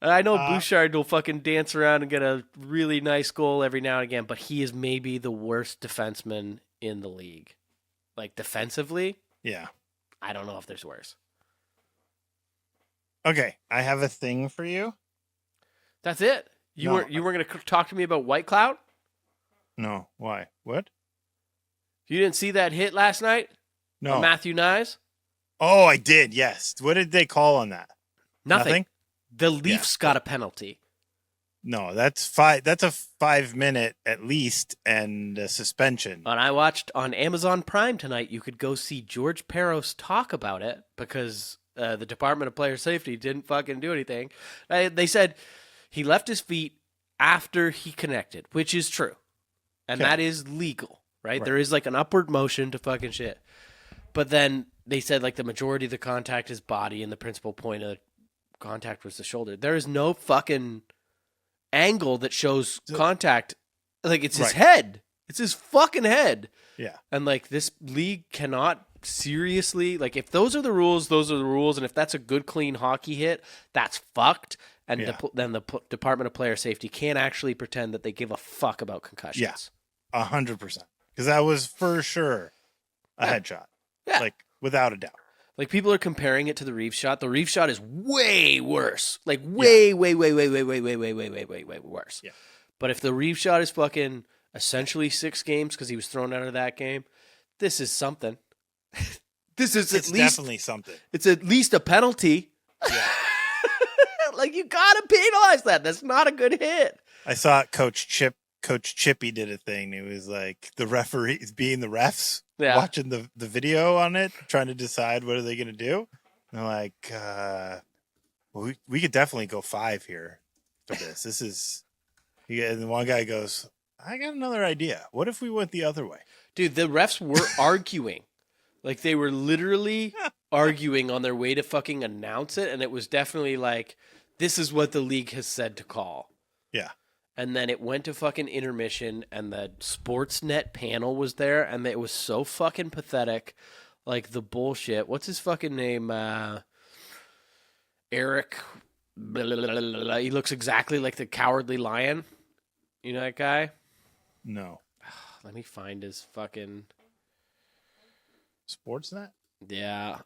I know Bouchard will fucking dance around and get a really nice goal every now and again, but he is maybe the worst defenseman in the league. Like, defensively? Yeah. I don't know if there's worse. Okay, I have a thing for you. That's it? You weren't going to talk to me about White Cloud? No. Why? What? You didn't see that hit last night? No. On Matthew Nyes? Oh, I did, yes. What did they call on that? Nothing? The Leafs got a penalty. No, that's a 5 minute at least and a suspension. And I watched on Amazon Prime tonight, you could go see George Peros talk about it because the Department of Player Safety didn't fucking do anything. They said he left his feet after he connected, which is true. And that is legal, right? There is like an upward motion to fucking shit. But then they said like the majority of the contact is body and the principal point of contact was the shoulder. There is no fucking angle that shows contact. Like, it's his head. It's his fucking head. Yeah. And like, this league cannot seriously, like, if those are the rules, those are the rules. And if that's a good, clean hockey hit, that's fucked. And then the Department of Player Safety can't actually pretend that they give a fuck about concussions. Yeah, 100%. Because that was for sure a headshot. Yeah. Like, without a doubt. Like, people are comparing it to the Reeves shot. The Reeves shot is way worse. Like, way worse. Yeah. But if the Reeves shot is fucking essentially 6 games because he was thrown out of that game, this is something. It's definitely something. It's at least a penalty. Yeah. Like, you gotta penalize that. That's not a good hit. I saw Coach Chippy did a thing. It was like the referees being the refs, watching the video on it, trying to decide what are they going to do. And they're like, well, we could definitely go 5 here for this. This is, and one guy goes, I got another idea. What if we went the other way? Dude, the refs were arguing. Like, they were literally arguing on their way to fucking announce it. And it was definitely like, this is what the league has said to call. Yeah. And then it went to fucking intermission, and the Sportsnet panel was there, and it was so fucking pathetic. Like, the bullshit. What's his fucking name? Eric. Blah, blah, blah, blah, blah. He looks exactly like the Cowardly Lion. You know that guy? No. Let me find his fucking... Sportsnet? Yeah.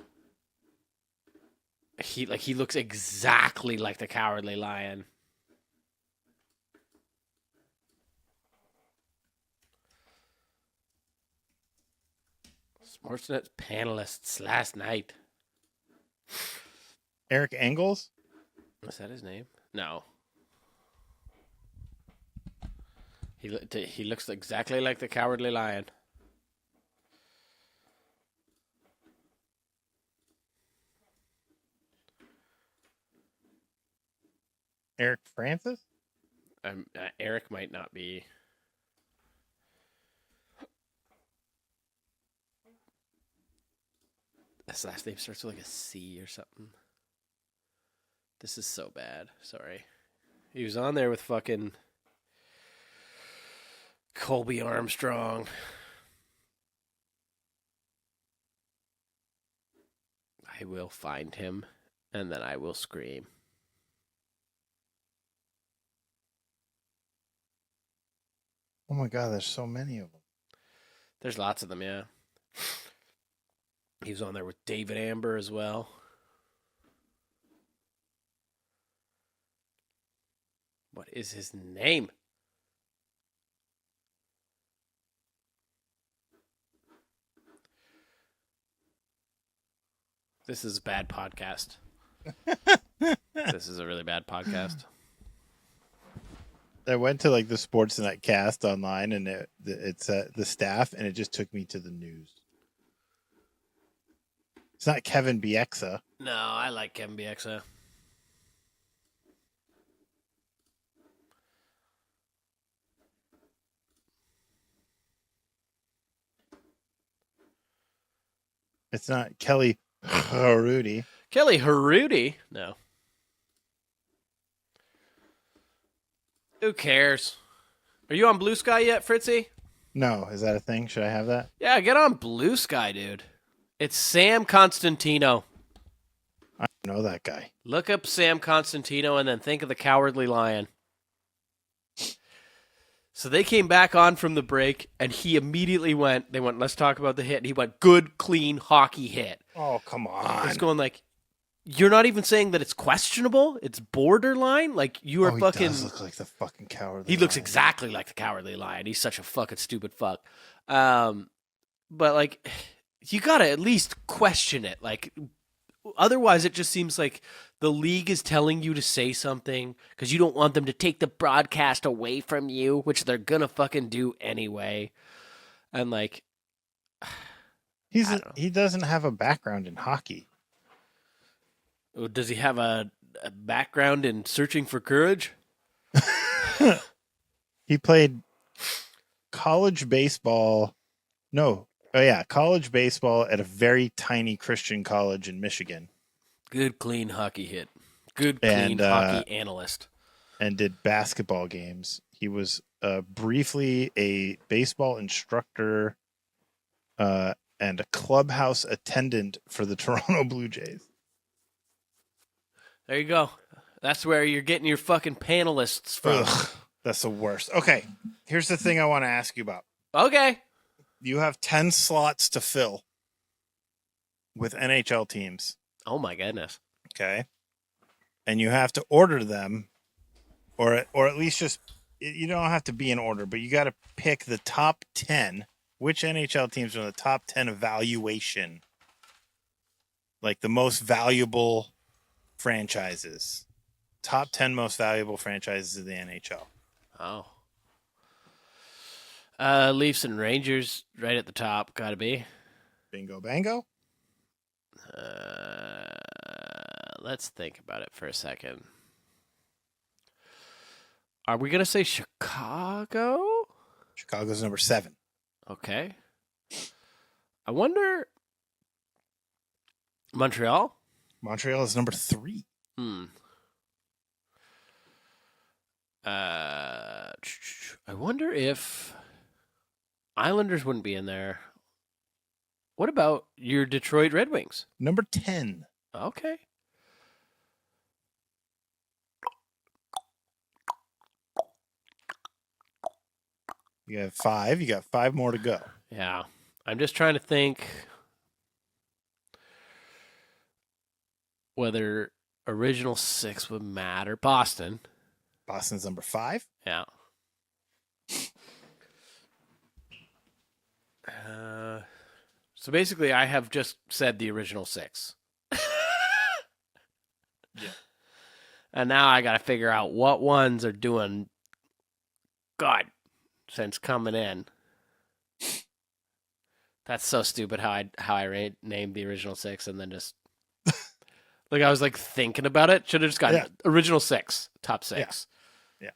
He looks exactly like the Cowardly Lion. Sportsnet panelists last night. Eric Engels? Is that his name? No. He looks exactly like the Cowardly Lion. Eric Francis? Eric might not be. His last name starts with like a C or something. This is so bad. Sorry. He was on there with fucking Colby Armstrong. I will find him, and then I will scream. Oh my God, there's so many of them. There's lots of them, yeah. He was on there with David Amber as well. What is his name? This is a bad podcast. This is a really bad podcast. I went to like the Sportsnet cast online, and it's the staff, and it just took me to the news. It's not Kevin Bieksa. No, I like Kevin Bieksa. It's not Kelly Rody. Kelly Rody? No. Who cares? Are you on Blue Sky yet, Fritzy? No. Is that a thing? Should I have that? Yeah, get on Blue Sky, dude. It's Sam Constantino. I don't know that guy. Look up Sam Constantino and then think of the Cowardly Lion. So they came back on from the break, and he immediately went, let's talk about the hit. And he went, good, clean hockey hit. Oh, come on. He's going like, you're not even saying that it's questionable? It's borderline? Like, you are fucking... He does look like the fucking Cowardly Lion. He looks exactly like the Cowardly Lion. He's such a fucking stupid fuck. But, like, you gotta at least question it. Like, otherwise it just seems like the league is telling you to say something because you don't want them to take the broadcast away from you, which they're gonna fucking do anyway. And, like... He doesn't have a background in hockey. Does he have a background in searching for courage? He played college baseball. No. Oh, yeah. College baseball at a very tiny Christian college in Michigan. Good, clean hockey hit. Good, clean hockey analyst. And did basketball games. He was briefly a baseball instructor and a clubhouse attendant for the Toronto Blue Jays. There you go. That's where you're getting your fucking panelists from. Ugh, that's the worst. Okay, here's the thing I want to ask you about. Okay. You have 10 slots to fill with NHL teams. Oh, my goodness. Okay. And you have to order them, or at least just, you don't have to be in order, but you got to pick the top 10. Which NHL teams are in the top 10 evaluation like the most valuable franchises. Top 10 most valuable franchises of the NHL. Oh. Leafs and Rangers right at the top. Gotta be. Bingo bango. Let's think about it for a second. Are we gonna say Chicago? Chicago's number 7. Okay. I wonder. Montreal? Montreal is number 3. I wonder if Islanders wouldn't be in there. What about your Detroit Red Wings? Number 10. Okay. You have 5. You got 5 more to go. Yeah. I'm just trying to think whether original 6 would matter. Boston. Boston's number 5. Yeah. So basically, I have just said the original 6. Yeah. And now I got to figure out what ones are doing good since coming in. That's so stupid how I named the original 6 and then just like I was like thinking about it. Should have just gotten original 6, top 6. Yeah.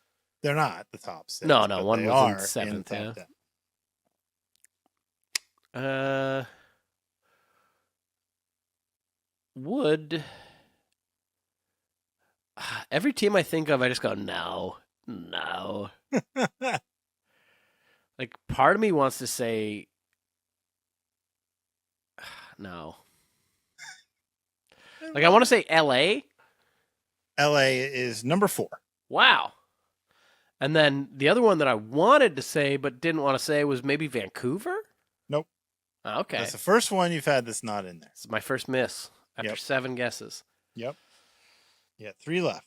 They're not the top 6. No, one was in 7th. In Would every team I think of, I just go no. Like part of me wants to say no. Like I want to say LA. LA is number 4. Wow. And then the other one that I wanted to say but didn't want to say was maybe Vancouver? Nope. Okay. That's the first one you've had that's not in there. It's my first miss after 7 guesses. Yep. Yeah, 3 left.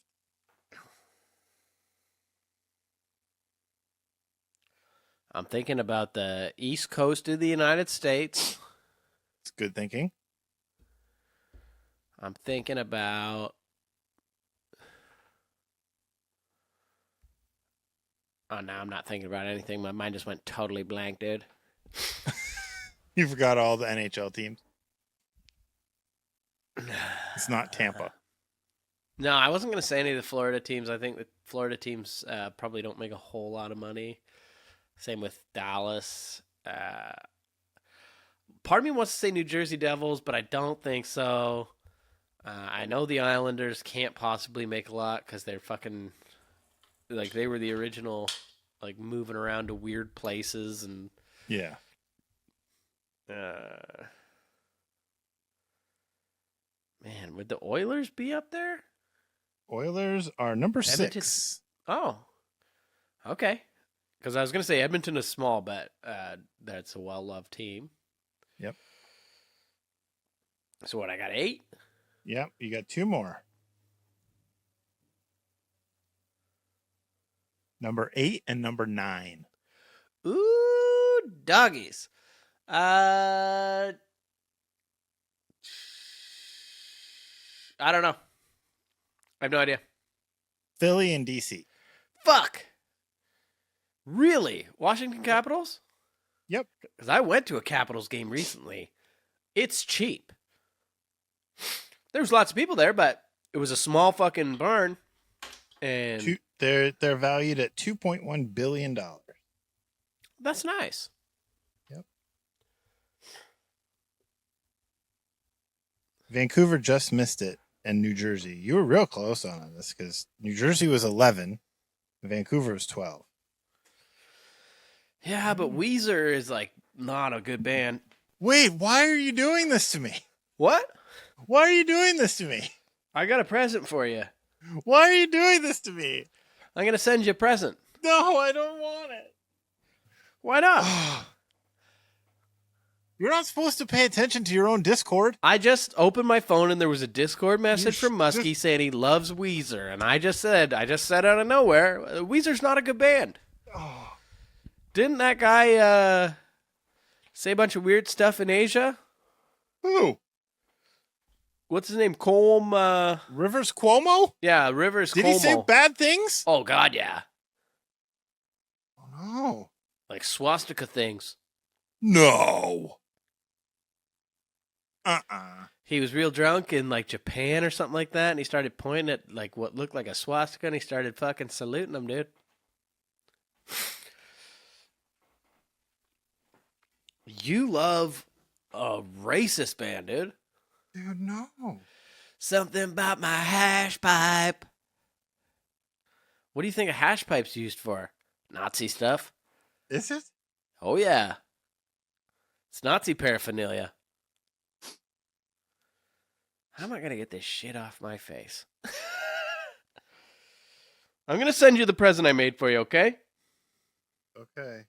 I'm thinking about the East Coast of the United States. It's good thinking. I'm thinking about... Oh, no, I'm not thinking about anything. My mind just went totally blank, dude. You forgot all the NHL teams. It's not Tampa. No, I wasn't going to say any of the Florida teams. I think the Florida teams probably don't make a whole lot of money. Same with Dallas. Part of me wants to say New Jersey Devils, but I don't think so. I know the Islanders can't possibly make a lot because they're fucking... Like, they were the original, like, moving around to weird places and... Yeah. Man, would the Oilers be up there? Oilers are number Edmonton... 6. Oh. Okay. Because I was going to say Edmonton is small, but that's a well-loved team. Yep. So what, I got 8? Yep, you got 2 more. Number 8 and number 9. Ooh, doggies. I don't know. I have no idea. Philly and DC. Fuck. Really? Washington Capitals? Yep. Because I went to a Capitals game recently. It's cheap. There was lots of people there, but it was a small fucking barn. And they're valued at $2.1 billion. That's nice. Yep. Vancouver just missed it, and New Jersey. You were real close on this because New Jersey was 11, Vancouver was 12. Yeah, but Weezer is like not a good band. Wait, why are you doing this to me? What? Why are you doing this to me? I got a present for you. Why are you doing this to me? I'm going to send you a present. No, I don't want it. Why not? You're not supposed to pay attention to your own Discord. I just opened my phone and there was a Discord message from Muskie saying he loves Weezer. And I just said out of nowhere, Weezer's not a good band. Oh. Didn't that guy say a bunch of weird stuff in Asia? Who? what's his name? Colm. Rivers Cuomo? Yeah, Rivers Cuomo. Did he say bad things? Oh, God, yeah. Oh, no. Like swastika things. No. He was real drunk in like Japan or something like that, and he started pointing at like what looked like a swastika, and he started fucking saluting them, dude. You love a racist band, dude. Dude, no. Something about my hash pipe. What do you think a hash pipe's used for? Nazi stuff. Is it? Oh, yeah. It's Nazi paraphernalia. How am I going to get this shit off my face? I'm going to send you the present I made for you, okay? Okay.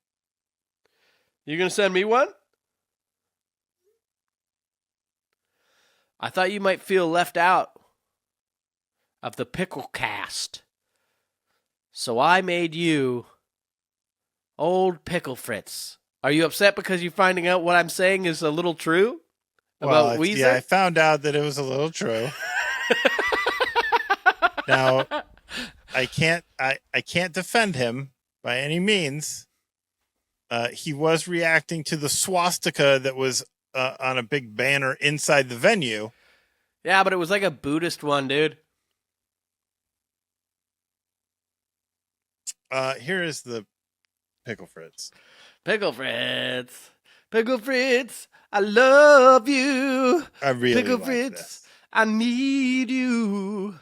You going to send me one? I thought you might feel left out of the pickle cast. So I made you Old Pickle Fritz. Are you upset because you're finding out what I'm saying is a little true? About Weezer? Yeah, I found out that it was a little true. Now, I can't defend him by any means. He was reacting to the swastika that was on a big banner inside the venue. Yeah, but it was like a Buddhist one, dude. Here is the Pickle Fritz. Pickle Fritz. Pickle Fritz, I love you. I really Pickle like Fritz, this. I need you.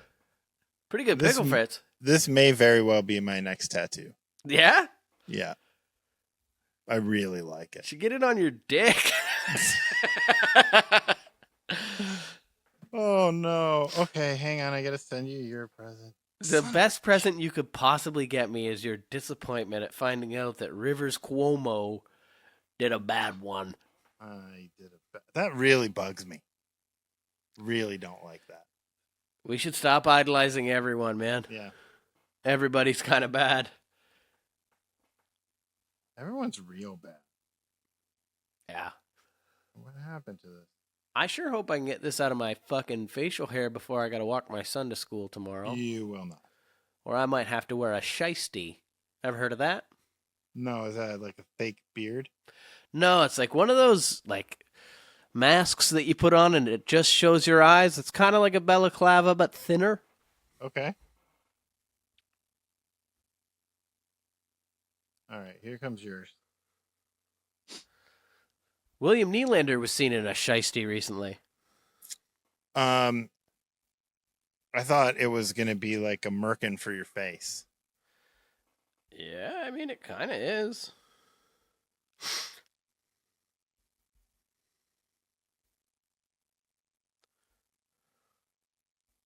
Pretty good Pickle Fritz. This may very well be my next tattoo. Yeah? Yeah. I really like it. Should get it on your dick. Oh, no. Okay, hang on. I got to send you your present. The best present you could possibly get me is your disappointment at finding out that Rivers Cuomo did a bad one. That really bugs me. Really don't like that. We should stop idolizing everyone, man. Yeah. Everybody's kind of bad. Everyone's real bad. Yeah. What happened to this? I sure hope I can get this out of my fucking facial hair before I got to walk my son to school tomorrow. You will not. Or I might have to wear a shiesty. Ever heard of that? No, is that like a fake beard? No, it's like one of those like masks that you put on and it just shows your eyes. It's kind of like a balaclava but thinner. Okay. All right, here comes yours. William Nylander was seen in a shiesty recently. I thought it was going to be like a merkin for your face. Yeah, I mean, it kind of is.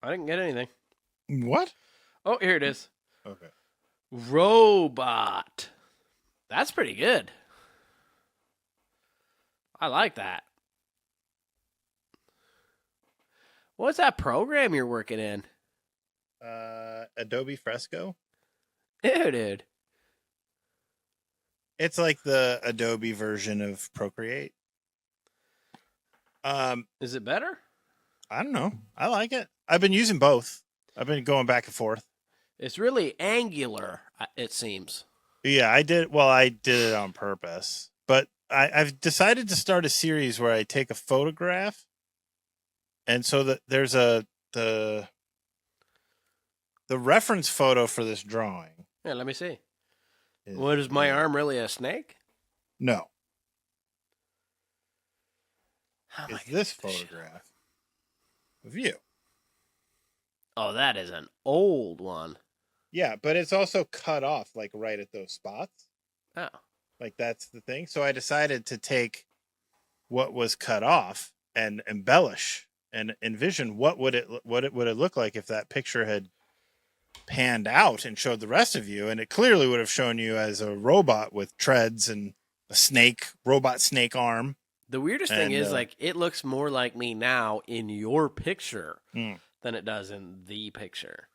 I didn't get anything. What? Oh, here it is. Okay. Robot. That's pretty good. I like that. What's that program you're working in? Adobe Fresco. Ew, dude. It's like the Adobe version of Procreate. Is it better? I don't know. I like it. I've been using both. I've been going back and forth. It's really angular, it seems. Yeah, I did. Well, I did it on purpose. But I've decided to start a series where I take a photograph. And so that there's the reference photo for this drawing. Yeah, let me see. What, is my arm really a snake? No. How It's this photograph of you. Oh, that is an old one. Yeah, but it's also cut off like right at those spots. Oh. Like that's the thing. So I decided to take what was cut off and embellish and envision what would it look like if that picture had panned out and showed the rest of you, and it clearly would have shown you as a robot with treads and a robot snake arm. The weirdest thing is like it looks more like me now in your picture than it does in the picture.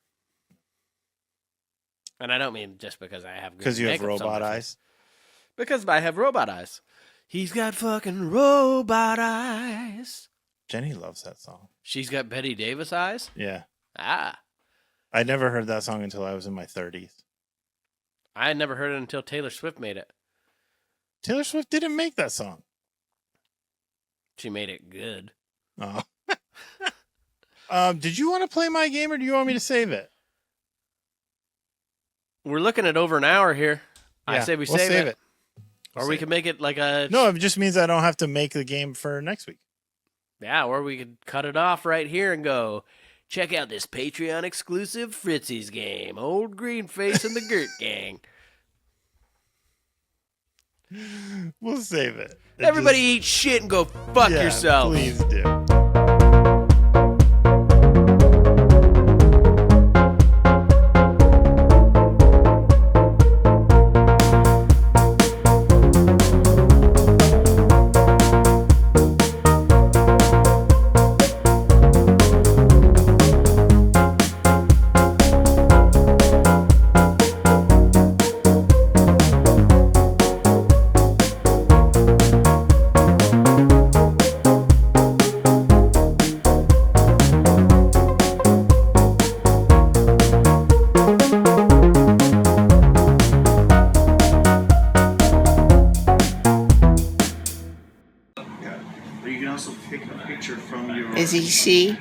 And I don't mean just because I have because you have robot eyes. Because I have robot eyes. He's got fucking robot eyes. Jenny loves that song. She's got Betty Davis eyes? Yeah. Ah. I never heard that song until I was in my 30s. I had never heard it until Taylor Swift made it. Taylor Swift didn't make that song. She made it good. Oh. Did you want to play my game or do you want me to save it? We're looking at over an hour here. Yeah, I say we'll save it. Or we can make it like a... No, it just means I don't have to make the game for next week. Yeah, or we could cut it off right here and go, check out this Patreon exclusive Fritzy's game. Old Greenface and the Gert Gang. We'll save it. Everybody eat shit and go fuck yourself. Please do. Is he C?